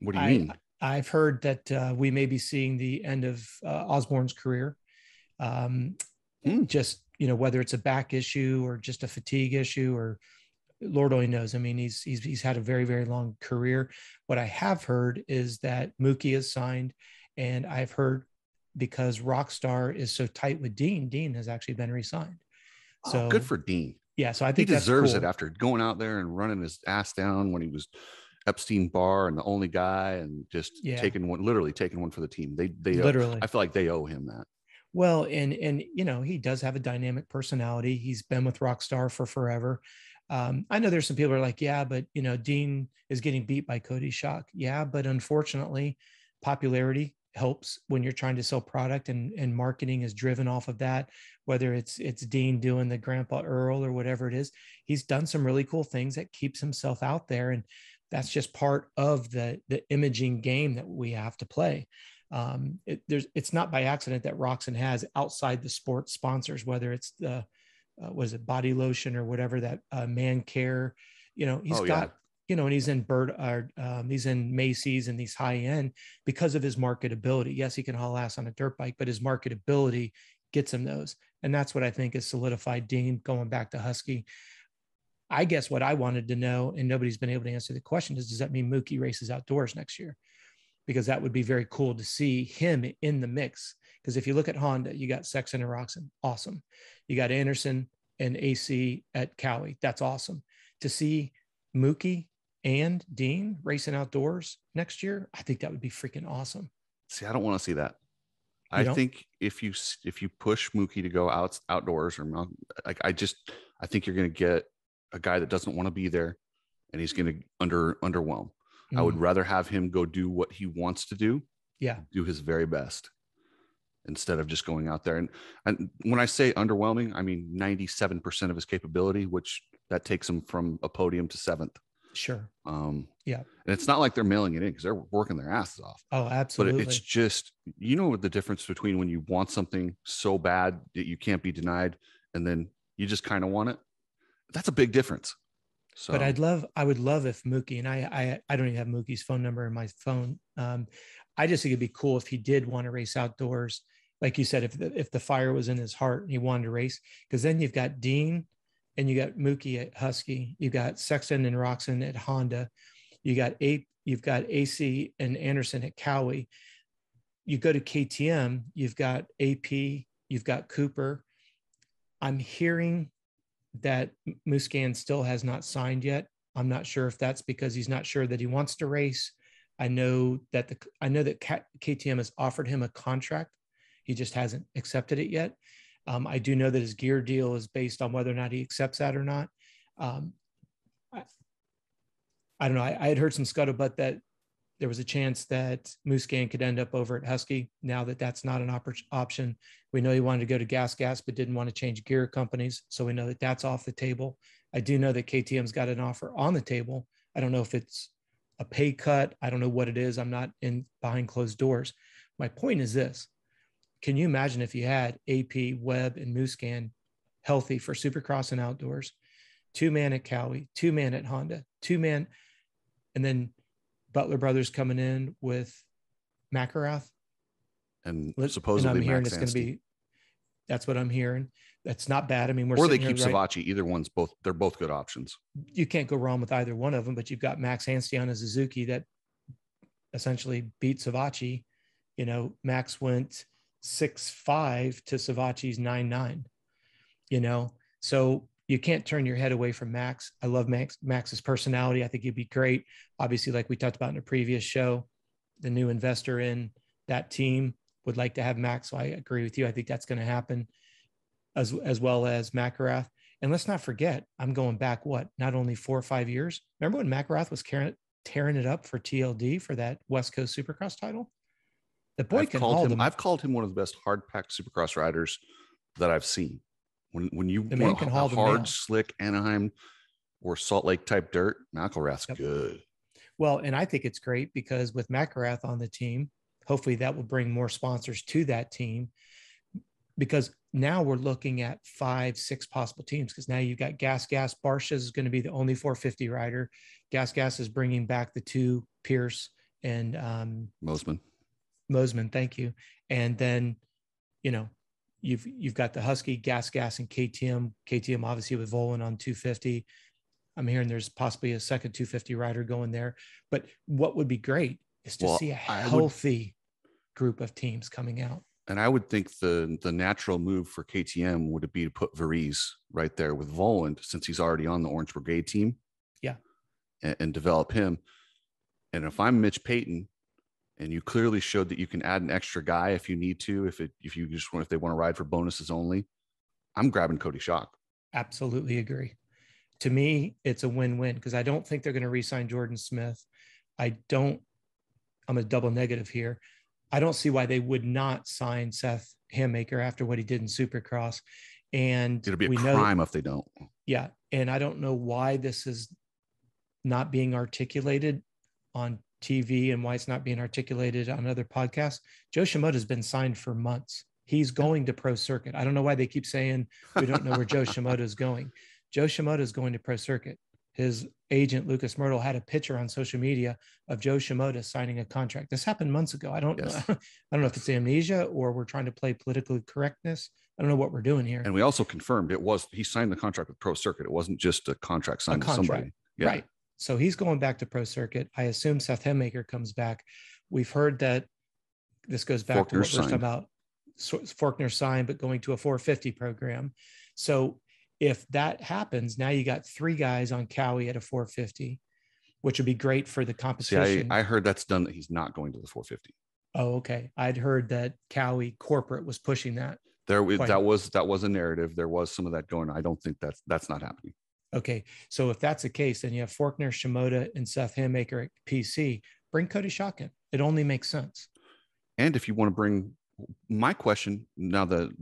what do you mean? I've heard that we may be seeing the end of Osborne's career. Just, whether it's a back issue or just a fatigue issue or Lord only knows. I mean, he's had a very, very long career. What I have heard is that Mookie is signed, and I've heard because Rockstar is so tight with Dean has actually been re-signed. So good for Dean. Yeah, so I think he deserves it after going out there and running his ass down when he was Epstein Barr and the only guy, and just literally taking one for the team. They literally. I feel like they owe him that. Well, and he does have a dynamic personality. He's been with Rockstar for forever. I know there's some people who are like, yeah, but Dean is getting beat by Cody Shock. Yeah, but unfortunately, popularity helps when you're trying to sell product, and marketing is driven off of that. Whether it's Dean doing the Grandpa Earl or whatever it is, he's done some really cool things that keeps himself out there, and that's just part of the imaging game that we have to play. It's not by accident that Roxon has outside the sport sponsors, whether it's the was it body lotion or whatever, that man care, he's got, and he's in he's in Macy's and these high end because of his marketability. Yes, he can haul ass on a dirt bike, but his marketability gets him those. And that's what I think is solidified Dean going back to Husky. I guess what I wanted to know, and nobody's been able to answer the question, is does that mean Mookie races outdoors next year? Because that would be very cool to see him in the mix. Because if you look at Honda, you got Sexton and Roxon, awesome. You got Anderson and AC at Cowie, that's awesome. To see Mookie and Dean racing outdoors next year, I think that would be freaking awesome. See, I don't want to see that. I think if you push Mookie to go outdoors or I think you're going to get a guy that doesn't want to be there, and he's going to underwhelm. I would rather have him go do what he wants to do. Yeah. Do his very best instead of just going out there. And when I say underwhelming, I mean 97% of his capability, which that takes him from a podium to 7th. Sure. Yeah. And it's not like they're mailing it in because they're working their asses off. Oh, absolutely. But it's just, the difference between when you want something so bad that you can't be denied, and then you just kind of want it. That's a big difference. So, but I would love if Mookie, and I don't even have Mookie's phone number in my phone. I just think it'd be cool if he did want to race outdoors. Like you said, if the fire was in his heart and he wanted to race, because then you've got Dean and you got Mookie at Husky, you got Sexton and Roxon at Honda, you've got AC and Anderson at Cowie. You go to KTM, you've got AP, you've got Cooper. I'm hearing that Musquin still has not signed yet. I'm not sure if that's because he's not sure that he wants to race. I know that KTM has offered him a contract. He just hasn't accepted it yet. I do know that his gear deal is based on whether or not he accepts that or not. I don't know. I had heard some scuttlebutt that there was a chance that Musquin could end up over at Husky. Now that that's not an option, we know he wanted to go to Gas, but didn't want to change gear companies. So we know that that's off the table. I do know that KTM's got an offer on the table. I don't know if it's a pay cut. I don't know what it is. I'm not in behind closed doors. My point is this. Can you imagine if you had AP, Webb, and Musquin healthy for Supercross and outdoors, 2-man at Cowie, 2-man at Honda, 2-man, and then Butler Brothers coming in with McElrath, and supposedly I'm hearing Max it's going to be. That's what I'm hearing. That's not bad. I mean, or they keep Savacci. Either one's they're both good options. You can't go wrong with either one of them. But you've got Max Hanstey on a Suzuki that essentially beat Savacci. Max went 6.5 to Savacci's 9.9. So you can't turn your head away from Max. I love Max's personality. I think he'd be great. Obviously, like we talked about in a previous show, the new investor in that team would like to have Max. So I agree with you. I think that's going to happen as well as McElrath. And let's not forget, I'm going back, not only 4 or 5 years. Remember when McElrath was tearing it up for TLD for that West Coast Supercross title? The boy I've called him one of the best hard-packed Supercross riders that I've seen. When you the man can haul the hard, slick Anaheim or Salt Lake type dirt, McElrath's good. Well, and I think it's great because with McElrath on the team, hopefully that will bring more sponsors to that team, because now we're looking at 5-6 possible teams, because now you've got Gas. Barsha is going to be the only 450 rider. Gas is bringing back the 2, Pierce and Mosman. Thank you. And then, you've got the Husky, Gas, and KTM. KTM obviously with Volan on 250. I'm hearing there's possibly a second 250 rider going there. But what would be great is to see a healthy group of teams coming out. And I would think the natural move for KTM would be to put Varize right there with Voland, since he's already on the Orange Brigade team. Yeah. And develop him. And if I'm Mitch Payton, and you clearly showed that you can add an extra guy if you need to, if they want to ride for bonuses only, I'm grabbing Cody Schock. Absolutely agree. To me, it's a win-win because I don't think they're going to re-sign Jordan Smith. I'm a double negative here. I don't see why they would not sign Seth Hammaker after what he did in Supercross. And it'll be a crime if they don't. Yeah. And I don't know why this is not being articulated on TV and why it's not being articulated on other podcasts. Joe Shimoda has been signed for months. He's going to pro circuit. I don't know why they keep saying we don't know where Joe Shimoda is going. Joe Shimoda is going to pro circuit. His agent, Lucas Myrtle, had a picture on social media of Joe Shimoda signing a contract. This happened months ago. I don't know. I don't know if it's amnesia or we're trying to play political correctness. I don't know what we're doing here. And we also confirmed he signed the contract with pro circuit. It wasn't just a contract signed with somebody. Yeah. Right. So he's going back to pro circuit. I assume Seth Hammaker comes back. We've heard that this goes back to what we're talking about. Faulkner signed, but going to a 450 program. So if that happens, now you got 3 guys on Cowie at a 450, which would be great for the competition. See, I heard that's done, that he's not going to the 450. Oh, okay. I'd heard that Cowie corporate was pushing that. That was a narrative. There was some of that going on. I don't think that's not happening. Okay. So if that's the case, then you have Faulkner, Shimoda, and Seth Hammaker at PC. Bring Cody Schock in. It only makes sense. And if you want to bring, my question now, the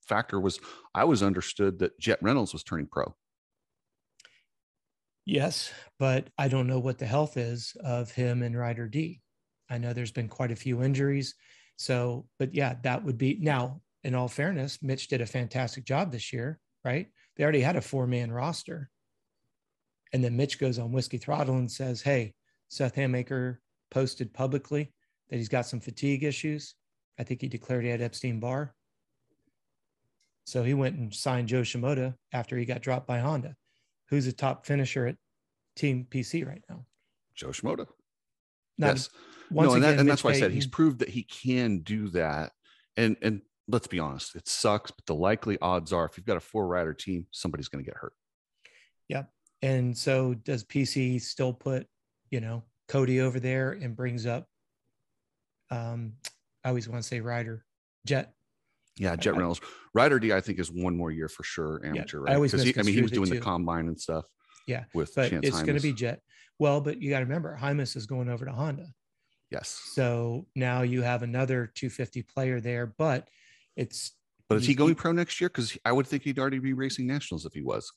factor was, I was understood that Jett Reynolds was turning pro. Yes, but I don't know what the health is of him and Ryder D. I know there's been quite a few injuries. So, but yeah, that would be, now in all fairness, Mitch did a fantastic job this year, right? They already had a 4-man roster. And then Mitch goes on Whiskey Throttle and says, hey, Seth Hammaker posted publicly that he's got some fatigue issues. I think he declared he had Epstein-Barr. So he went and signed Joe Shimoda after he got dropped by Honda. Who's the top finisher at Team PC right now? Joe Shimoda. Not, yes. No, and that's why I said he's proved that he can do that. And let's be honest, it sucks, but the likely odds are if you've got a 4-rider team, somebody's going to get hurt. Yeah. And so does PC still put, Cody over there and brings up, I always want to say Ryder, Jett. Yeah, Jett Reynolds. Ryder D, I think, is 1 more year for sure, amateur, right? I always he was doing the the combine and stuff. Yeah, with but Chance it's going to Hymas. be Jett. Well, but you got to remember, Hymas is going over to Honda. Yes. So now you have another 250 player there, but is he going pro next year? Because I would think he'd already be racing nationals if he was.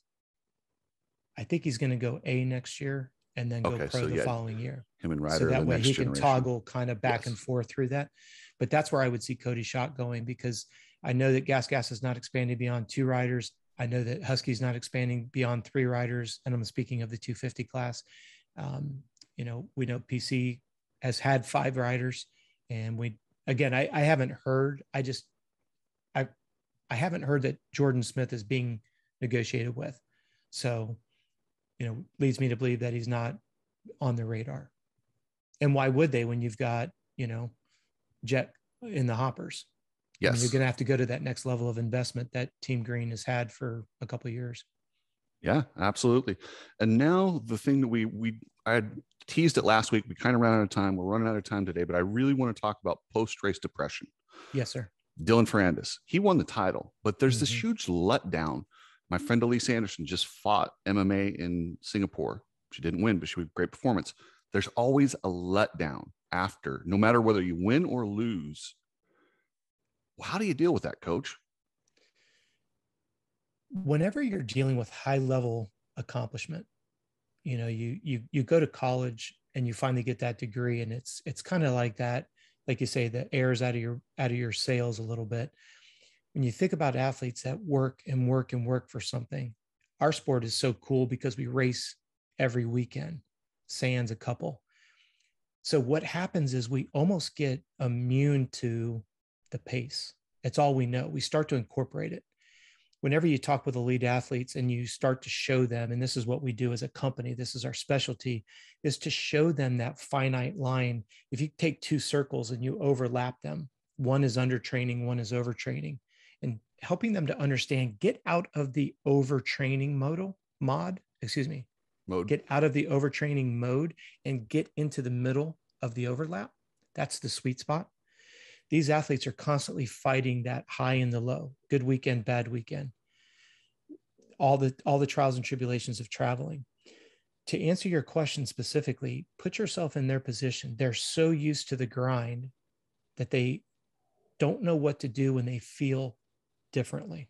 I think he's going to go A next year and then go pro the following year. Him and Ryder. So that way he can generation. toggle kind of back and forth through that. But that's where I would see Cody Schock going, because I know that Gas is not expanding beyond 2 riders. I know that Husky's not expanding beyond 3 riders. And I'm speaking of the 250 class. We know PC has had 5 riders, and I haven't heard, I haven't heard that Jordan Smith is being negotiated with. So, leads me to believe that he's not on the radar. And why would they, when you've got, Jett in the hoppers? Yes. I mean, you're going to have to go to that next level of investment that Team Green has had for a couple of years. Yeah, absolutely. And now the thing that I had teased it last week, we kind of ran out of time. We're running out of time today, but I really want to talk about post-race depression. Yes, sir. Dylan Ferrandis, he won the title, but there's this huge letdown. My friend Elise Anderson just fought MMA in Singapore. She didn't win, but she had a great performance. There's always a letdown after, no matter whether you win or lose. How do you deal with that, Coach? Whenever you're dealing with high level accomplishment, you go to college and you finally get that degree, and it's kind of like that, like you say, the air's out of your sails a little bit. When you think about athletes that work and work and work for something, our sport is so cool because we race every weekend, sans a couple. So what happens is we almost get immune to the pace. It's all we know. We start to incorporate it. Whenever you talk with elite athletes and you start to show them, and this is what we do as a company, this is our specialty, is to show them that finite line. If you take 2 circles and you overlap them, one is under training, one is overtraining, and helping them to understand, get out of the overtraining mode, get out of the overtraining mode and get into the middle of the overlap. That's the sweet spot. These athletes are constantly fighting that high and the low, good weekend, bad weekend, all the trials and tribulations of traveling. To answer your question specifically, put yourself in their position. They're so used to the grind that they don't know what to do when they feel differently.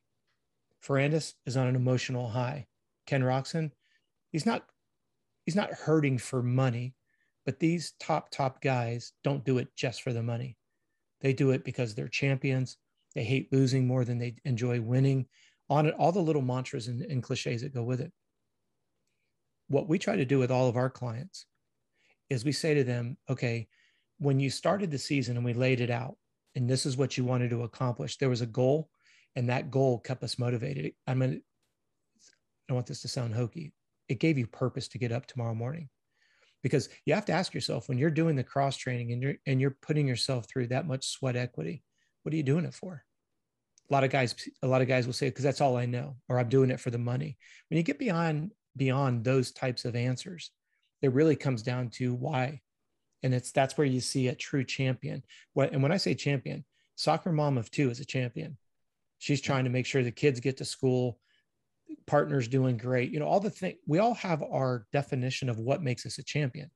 Ferrandis is on an emotional high. Ken Roxon, he's not hurting for money, but these top guys don't do it just for the money. They do it because they're champions. They hate losing more than they enjoy winning. On it, all the little mantras and cliches that go with it. What we try to do with all of our clients is we say to them, okay, when you started the season and we laid it out, and this is what you wanted to accomplish, there was a goal, and that goal kept us motivated. I don't want this to sound hokey. It gave you purpose to get up tomorrow morning, because you have to ask yourself, when you're doing the cross training and you're putting yourself through that much sweat equity, what are you doing it for? A lot of guys will say, because that's all I know, or I'm doing it for the money. When you get beyond those types of answers, it really comes down to why. And that's where you see a true champion. And when I say champion, soccer mom of two is a champion. She's trying to make sure the kids get to school, partner's doing great. All the things, we all have our definition of what makes us a champion.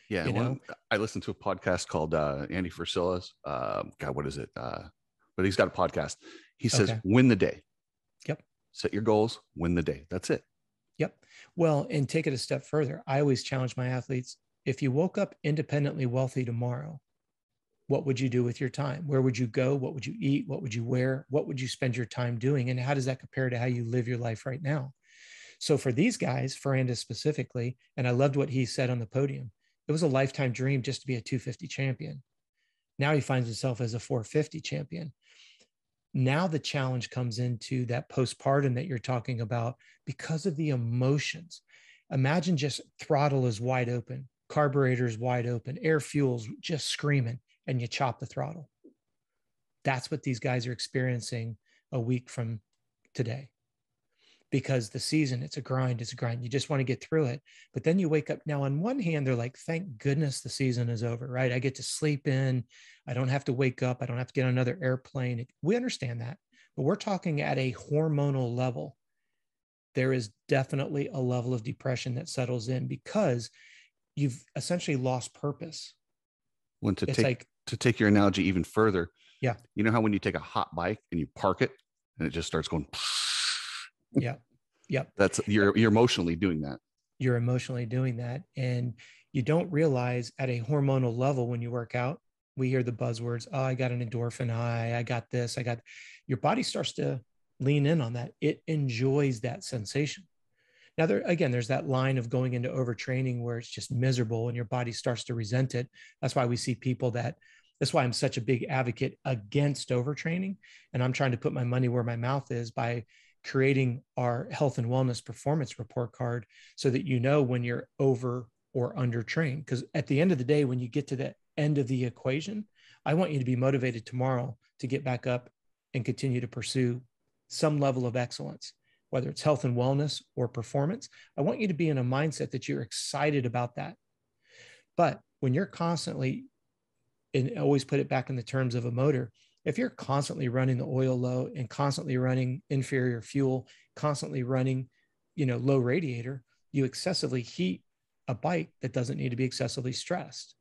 Yeah. I listened to a podcast called Andy Frisella's. God, what is it? But he's got a podcast. He says, win the day. Yep. Set your goals, win the day. That's it. Yep. Well, and take it a step further. I always challenge my athletes. If you woke up independently wealthy tomorrow, what would you do with your time? Where would you go? What would you eat? What would you wear? What would you spend your time doing? And how does that compare to how you live your life right now? So for these guys, Ferrandis specifically, and I loved what he said on the podium, it was a lifetime dream just to be a 250 champion. Now he finds himself as a 450 champion. Now the challenge comes into that postpartum that you're talking about because of the emotions. Imagine just throttle is wide open, carburetor is wide open, air fuel's just screaming, and you chop the throttle. That's what these guys are experiencing a week from today. Because the season, it's a grind. You just want to get through it. But then you wake up. Now, on one hand, they're like, thank goodness the season is over, right? I get to sleep in. I don't have to wake up. I don't have to get on another airplane. We understand that. But we're talking at a hormonal level. There is definitely a level of depression that settles in because you've essentially lost purpose. When to take your analogy even further, yeah. You know how when you take a hot bike and you park it and it just starts going, yeah, yep. That's you're emotionally doing that. You're emotionally doing that, and you don't realize at a hormonal level when you work out. We hear the buzzwords. Oh, I got an endorphin high. I got this. Your body starts to lean in on that. It enjoys that sensation. Now, there's that line of going into overtraining where it's just miserable and your body starts to resent it. That's why we see people that's why I'm such a big advocate against overtraining. And I'm trying to put my money where my mouth is by creating our health and wellness performance report card so that you know when you're over or under trained. Because at the end of the day, when you get to the end of the equation, I want you to be motivated tomorrow to get back up and continue to pursue some level of excellence, whether it's health and wellness or performance. I want you to be in a mindset that you're excited about that. But when you're constantly, and always put it back in the terms of a motor, if you're constantly running the oil low and constantly running inferior fuel, constantly running, low radiator, you excessively heat a bike that doesn't need to be excessively stressed.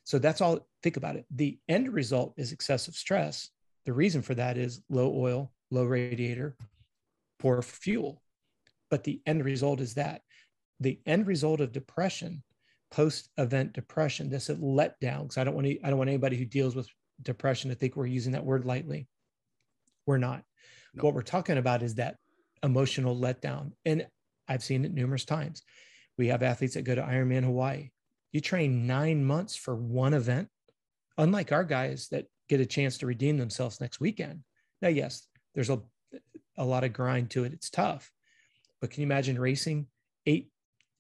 So that's all. Think about it. The end result is excessive stress. The reason for that is low oil, low radiator, poor fuel. But the end result is that. The end result of depression, post-event depression, this is letdown, because I don't want anybody who deals with depression to think we're using that word lightly. We're not. No. What we're talking about is that emotional letdown. And I've seen it numerous times. We have athletes that go to Ironman Hawaii. You train 9 months for one event, unlike our guys that get a chance to redeem themselves next weekend. Now, yes, there's a lot of grind to it. It's tough. But can you imagine racing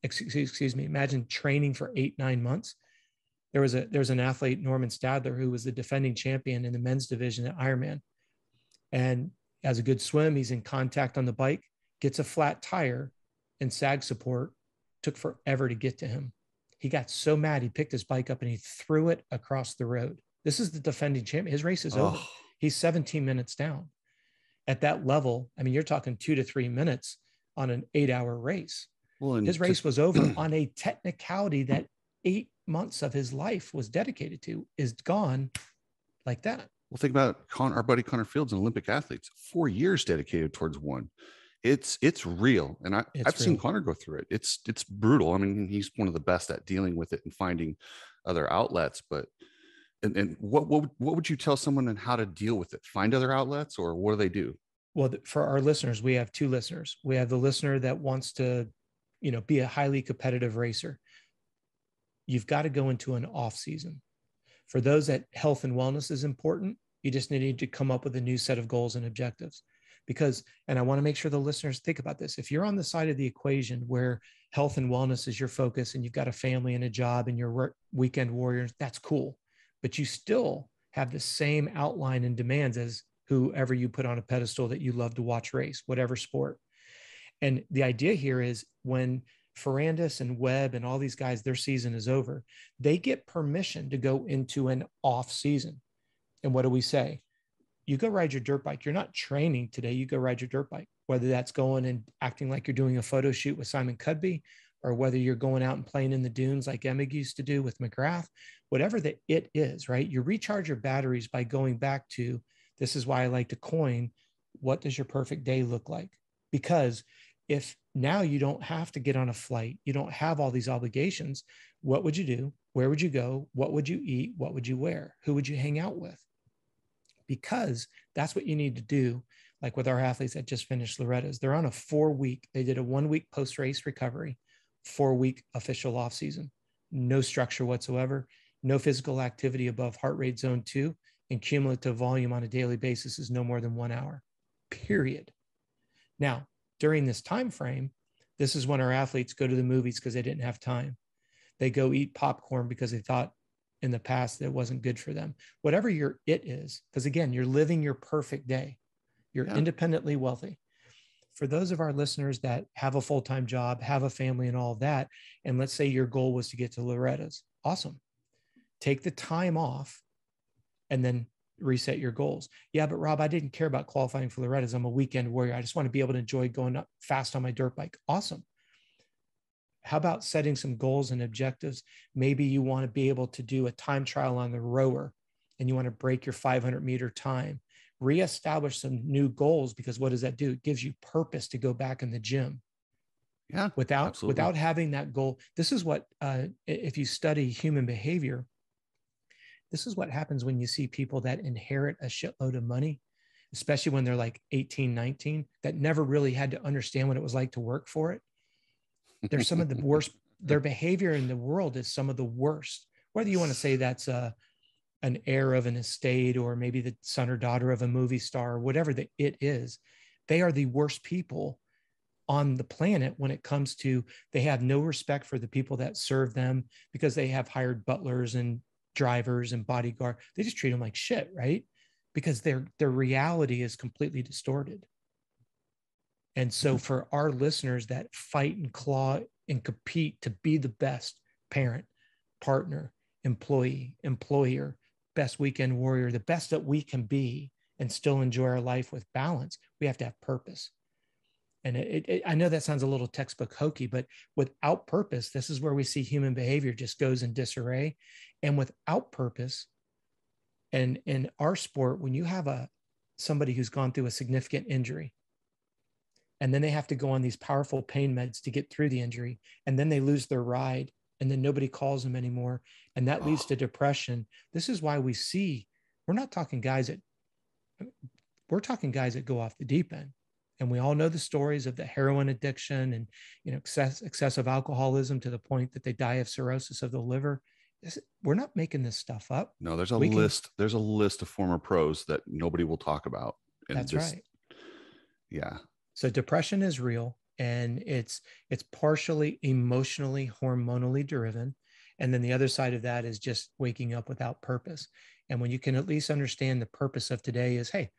imagine training for 8-9 months? There was an athlete, Norman Stadler, who was the defending champion in the men's division at Ironman. And has a good swim. He's in contact on the bike, gets a flat tire, and sag support took forever to get to him. He got so mad, he picked his bike up and he threw it across the road. This is the defending champion. His race is over. He's 17 minutes down. At that level, I mean, you're talking 2 to 3 minutes on an 8-hour race. Well, his race was over on a technicality that 8 months of his life was dedicated to is gone like that. Well, think about our buddy Connor Fields, an Olympic athlete, 4 years dedicated towards one. It's real. And I've seen Connor go through it. It's brutal. I mean, he's one of the best at dealing with it and finding other outlets, but and what would you tell someone on how to deal with it? Find other outlets, or what do they do? Well, for our listeners, we have 2 listeners. We have the listener that wants to, be a highly competitive racer. You've got to go into an off season. For those that health and wellness is important, you just need to come up with a new set of goals and objectives. Because, and I want to make sure the listeners think about this. If you're on the side of the equation where health and wellness is your focus and you've got a family and a job and you're weekend warriors, that's cool. But you still have the same outline and demands as whoever you put on a pedestal that you love to watch race, whatever sport. And the idea here is when Ferrandis and Webb and all these guys, their season is over, they get permission to go into an off season. And what do we say? You go ride your dirt bike. You're not training today. You go ride your dirt bike, whether that's going and acting like you're doing a photo shoot with Simon Cudby, or whether you're going out and playing in the dunes like Emig used to do with McGrath, whatever the it is, right? You recharge your batteries by going back to, this is why I like to coin, what does your perfect day look like? Because if now you don't have to get on a flight, you don't have all these obligations, what would you do? Where would you go? What would you eat? What would you wear? Who would you hang out with? Because that's what you need to do. Like with our athletes that just finished Loretta's, they're on a 4-week, they did a 1-week post-race recovery, 4-week official off season, no structure whatsoever, no physical activity above heart rate zone 2, and cumulative volume on a daily basis is no more than 1 hour, period. Now, during this time frame, this is when our athletes go to the movies because they didn't have time. They go eat popcorn because they thought in the past that it wasn't good for them. Whatever your it is, because again, you're living your perfect day. You're independently wealthy. For those of our listeners that have a full-time job, have a family and all of that, and let's say your goal was to get to Loretta's, awesome. Take the time off and then reset your goals. Yeah, but Rob, I didn't care about qualifying for Loretta's. I'm a weekend warrior. I just want to be able to enjoy going up fast on my dirt bike. Awesome. How about setting some goals and objectives? Maybe you want to be able to do a time trial on the rower and you want to break your 500-meter time. Reestablish some new goals, because what does that do? It gives you purpose to go back in the gym. Yeah, without having that goal. This is what, if you study human behavior, this is what happens when you see people that inherit a shitload of money, especially when they're like 18, 19, that never really had to understand what it was like to work for it. They're some of the worst. Their behavior in the world is some of the worst. Whether you want to say that's an heir of an estate, or maybe the son or daughter of a movie star, or whatever it is, they are the worst people on the planet when it comes to, they have no respect for the people that serve them because they have hired butlers and drivers and bodyguard. They just treat them like shit, right? Because their reality is completely distorted. And so for our listeners that fight and claw and compete to be the best parent, partner, employee, employer, best weekend warrior, the best that we can be and still enjoy our life with balance, we have to have purpose. And I know that sounds a little textbook hokey, but without purpose, this is where we see human behavior just goes in disarray. And without purpose, and in our sport, when you have somebody who's gone through a significant injury, and then they have to go on these powerful pain meds to get through the injury, and then they lose their ride, and then nobody calls them anymore, and that leads to depression. This is why we see, we're talking guys that go off the deep end. And we all know the stories of the heroin addiction and, excessive alcoholism to the point that they die of cirrhosis of the liver. We're not making this stuff up. No, there's a list. There's a list of former pros that nobody will talk about. And that's right. Yeah. So depression is real, and it's partially emotionally, hormonally driven. And then the other side of that is just waking up without purpose. And when you can at least understand the purpose of today is, hey,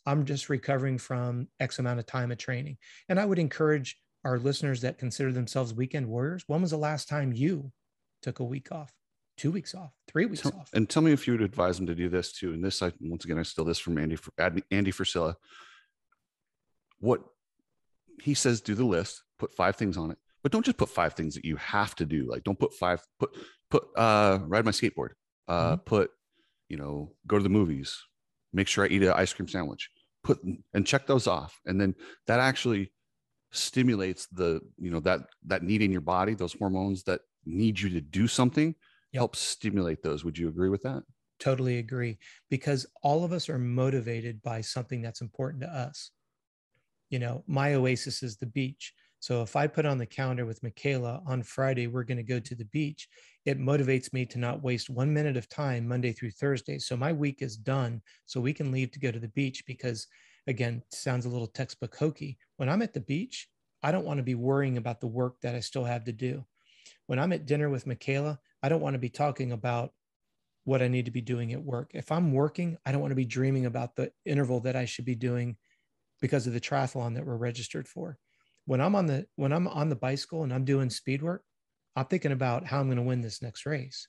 I'm just recovering from X amount of time of training. And I would encourage our listeners that consider themselves weekend warriors, when was the last time you took a week off, 2 weeks off, 3 weeks off. And tell me if you would advise them to do this too. And this, once again, I steal this from Andy Frisella. What he says, do the list, put 5 things on it, but don't just put 5 things that you have to do. Like, don't put ride my skateboard, put, go to the movies, make sure I eat an ice cream sandwich, and check those off. And then that actually stimulates the, that need in your body, those hormones that need you to do something, helps stimulate those. Would you agree with that? Totally agree, because all of us are motivated by something that's important to us. My oasis is the beach. So if I put on the calendar with Michaela on Friday, we're going to go to the beach, it motivates me to not waste 1 minute of time Monday through Thursday. So my week is done so we can leave to go to the beach, because again, it sounds a little textbook hokey. When I'm at the beach, I don't want to be worrying about the work that I still have to do. When I'm at dinner with Michaela, I don't want to be talking about what I need to be doing at work. If I'm working, I don't want to be dreaming about the interval that I should be doing because of the triathlon that we're registered for. When I'm on the bicycle and I'm doing speed work, I'm thinking about how I'm going to win this next race.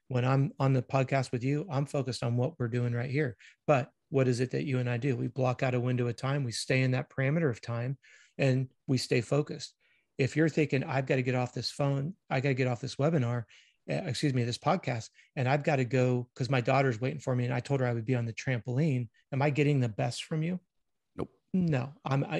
When I'm on the podcast with you, I'm focused on what we're doing right here. But what is it that you and I do? We block out a window of time. We stay in that parameter of time and we stay focused. If you're thinking, I've got to get off this phone, I got to get off this webinar, this podcast, and I've got to go because my daughter's waiting for me and I told her I would be on the trampoline. Am I getting the best from you? Nope. No,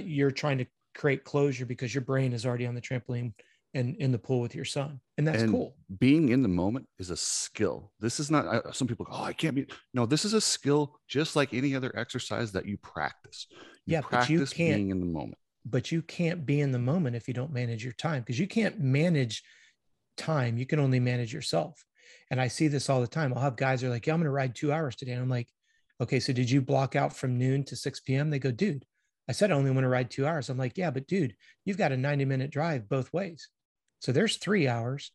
you're trying to create closure because your brain is already on the trampoline and in the pool with your son. And that's cool. Being in the moment is a skill. This is not, some people go, I can't be. No, this is a skill just like any other exercise that you practice. You practice being in the moment. But you can't be in the moment if you don't manage your time, because you can't manage time. You can only manage yourself. And I see this all the time. I'll have guys that are like, yeah, I'm going to ride 2 hours today. And I'm like, okay, so did you block out from noon to 6 p.m.? They go, dude, I said I only want to ride 2 hours. I'm like, yeah, but dude, you've got a 90-minute drive both ways. So there's 3 hours.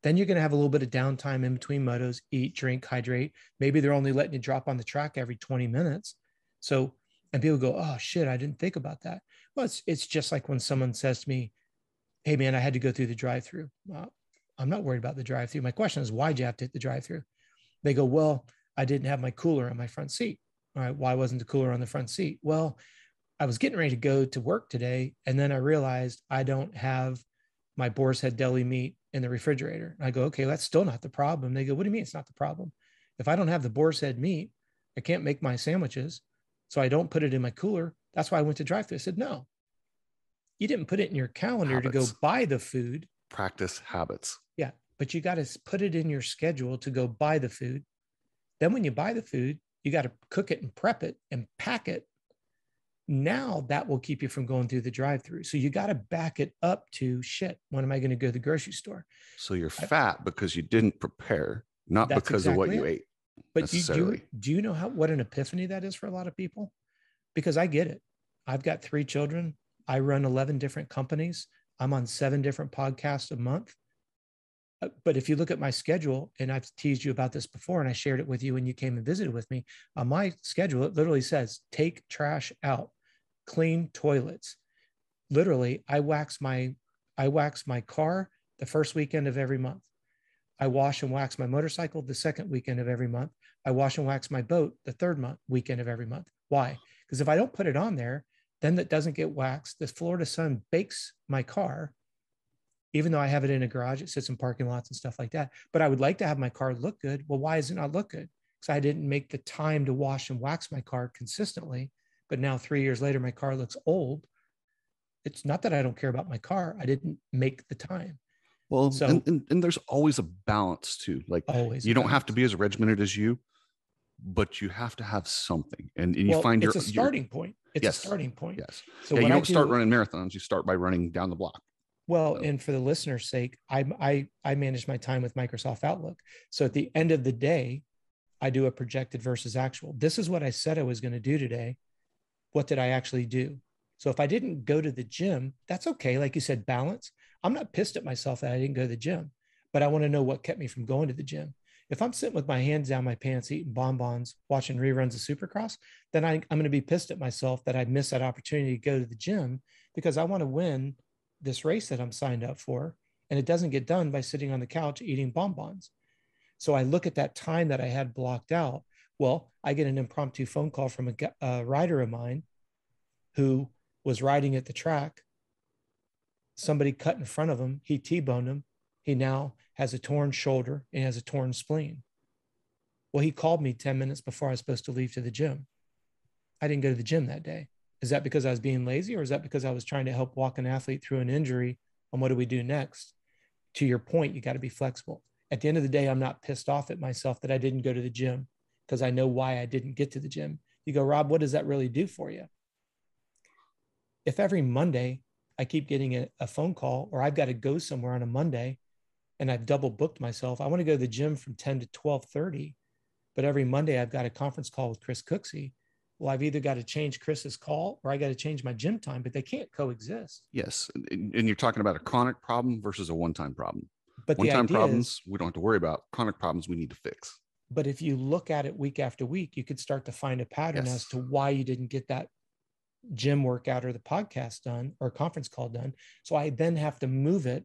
Then you're going to have a little bit of downtime in between motos, eat, drink, hydrate. Maybe they're only letting you drop on the track every 20 minutes. So, and people go, oh shit, I didn't think about that. Well, it's just like when someone says to me, hey man, I had to go through the drive-through. I'm not worried about the drive-through. My question is, why'd you have to hit the drive-through? They go, well, I didn't have my cooler on my front seat. All right. Why wasn't the cooler on the front seat? Well, I was getting ready to go to work today. And then I realized I don't have my boar's head deli meat in the refrigerator. And I go, okay, that's still not the problem. They go, what do you mean it's not the problem? If I don't have the boar's head meat, I can't make my sandwiches. So I don't put it in my cooler. That's why I went to drive-thru. I said, no, you didn't put it in your calendar to go buy the food. Practice habits. Yeah. But you got to put it in your schedule to go buy the food. Then when you buy the food, you got to cook it and prep it and pack it. Now that will keep you from going through the drive-through. So you got to back it up to shit. When am I going to go to the grocery store? So you're fat because you didn't prepare, not because of what you ate. But do you know what an epiphany that is for a lot of people? Because I get it. I've got 3 children. I run 11 different companies. I'm on 7 different podcasts a month. But if you look at my schedule, and I've teased you about this before, and I shared it with you when you came and visited with me, on my schedule, it literally says, take trash out, clean toilets. Literally, I wax my car the first weekend of every month. I wash and wax my motorcycle the second weekend of every month. I wash and wax my boat the third weekend of every month. Why? Because if I don't put it on there, then that doesn't get waxed. The Florida sun bakes my car. Even though I have it in a garage, it sits in parking lots and stuff like that. But I would like to have my car look good. Well, why does it not look good? Because I didn't make the time to wash and wax my car consistently. But now 3 years later, my car looks old. It's not that I don't care about my car. I didn't make the time. Well, so, and there's always a balance too. Like always, you don't have to be as regimented as you, but you have to have something. And you find it's a starting point. It's a starting point. Yes. So you don't start running marathons. You start by running down the block. Well, and for the listener's sake, I manage my time with Microsoft Outlook. So at the end of the day, I do a projected versus actual. This is what I said I was going to do today. What did I actually do? So if I didn't go to the gym, that's okay. Like you said, balance. I'm not pissed at myself that I didn't go to the gym, but I want to know what kept me from going to the gym. If I'm sitting with my hands down my pants, eating bonbons, watching reruns of Supercross, then I'm going to be pissed at myself that I missed that opportunity to go to the gym because I want to win this race that I'm signed up for. And it doesn't get done by sitting on the couch eating bonbons. So I look at that time that I had blocked out. Well, I get an impromptu phone call from a rider of mine who was riding at the track. Somebody cut in front of him. He T-boned him. He now has a torn shoulder and has a torn spleen. Well, he called me 10 minutes before I was supposed to leave to the gym. I didn't go to the gym that day. Is that because I was being lazy, or is that because I was trying to help walk an athlete through an injury? And what do we do next? To your point, you got to be flexible. At the end of the day, I'm not pissed off at myself that I didn't go to the gym because I know why I didn't get to the gym. You go, Rob, what does that really do for you? If every Monday I keep getting a phone call, or I've got to go somewhere on a Monday and I've double booked myself, I want to go to the gym from 10 to 12:30, but every Monday I've got a conference call with Chris Cooksey. Well, I've either got to change Chris's call or I got to change my gym time, but they can't coexist. Yes. And you're talking about a chronic problem versus a one-time problem. But one-time problems, we don't have to worry about. Chronic problems, we need to fix. But if you look at it week after week, you could start to find a pattern as to why you didn't get that gym workout or the podcast done or conference call done. So I then have to move it.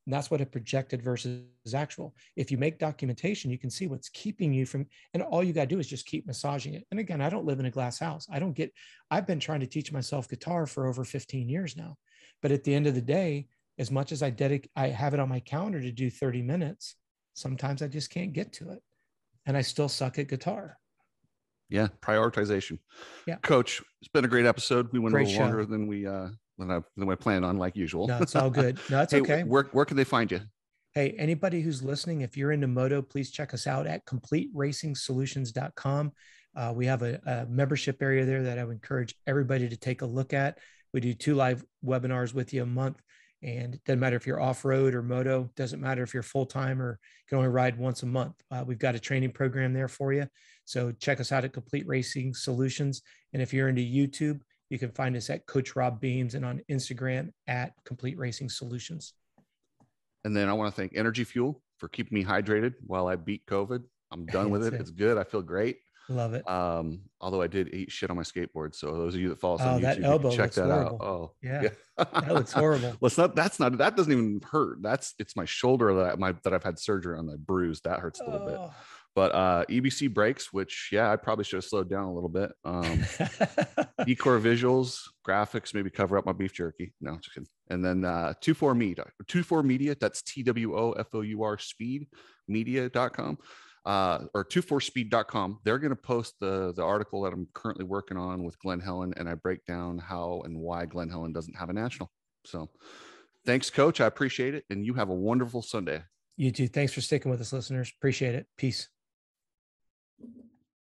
And that's what a projected versus actual. If you make documentation, you can see what's keeping you from, and all you got to do is just keep massaging it. And again, I don't live in a glass house. I've been trying to teach myself guitar for over 15 years now. But at the end of the day, as much as I have it on my calendar to do 30 minutes, sometimes I just can't get to it. And I still suck at guitar. Yeah. Prioritization. Yeah. Coach, it's been a great episode. We went Great a little longer than I planned on, like usual. No, it's all good. No, it's okay. Where can they find you? Hey, anybody who's listening, if you're into moto, please check us out at CompleteRacingSolutions.com. We have a membership area there that I would encourage everybody to take a look at. We do 2 live webinars with you a month. And it doesn't matter if you're off-road or moto, doesn't matter if you're full-time or can only ride once a month. We've got a training program there for you. So check us out at Complete Racing Solutions. And if you're into YouTube, you can find us at Coach Rob Beams and on Instagram at Complete Racing Solutions. And then I want to thank Energy Fuel for keeping me hydrated while I beat COVID. I'm done with it. It's good. I feel great. Love it. Although I did eat shit on my skateboard. So those of you that follow us on YouTube, that elbow check that horrible. out. Oh yeah. That looks horrible. Well, that doesn't even hurt. It's my shoulder that I've had surgery on, the bruise that hurts a little bit. But EBC brakes, which I probably should have slowed down a little bit. Ecor visuals, graphics, maybe cover up my beef jerky. No, just kidding. And then 24 Media, that's TWOFOUR speed media.com. Or 24speed.com. They're going to post the article that I'm currently working on with Glenn Helen, and I break down how and why Glenn Helen doesn't have a national. So thanks, Coach. I appreciate it. And you have a wonderful Sunday. You too. Thanks for sticking with us, listeners. Appreciate it. Peace.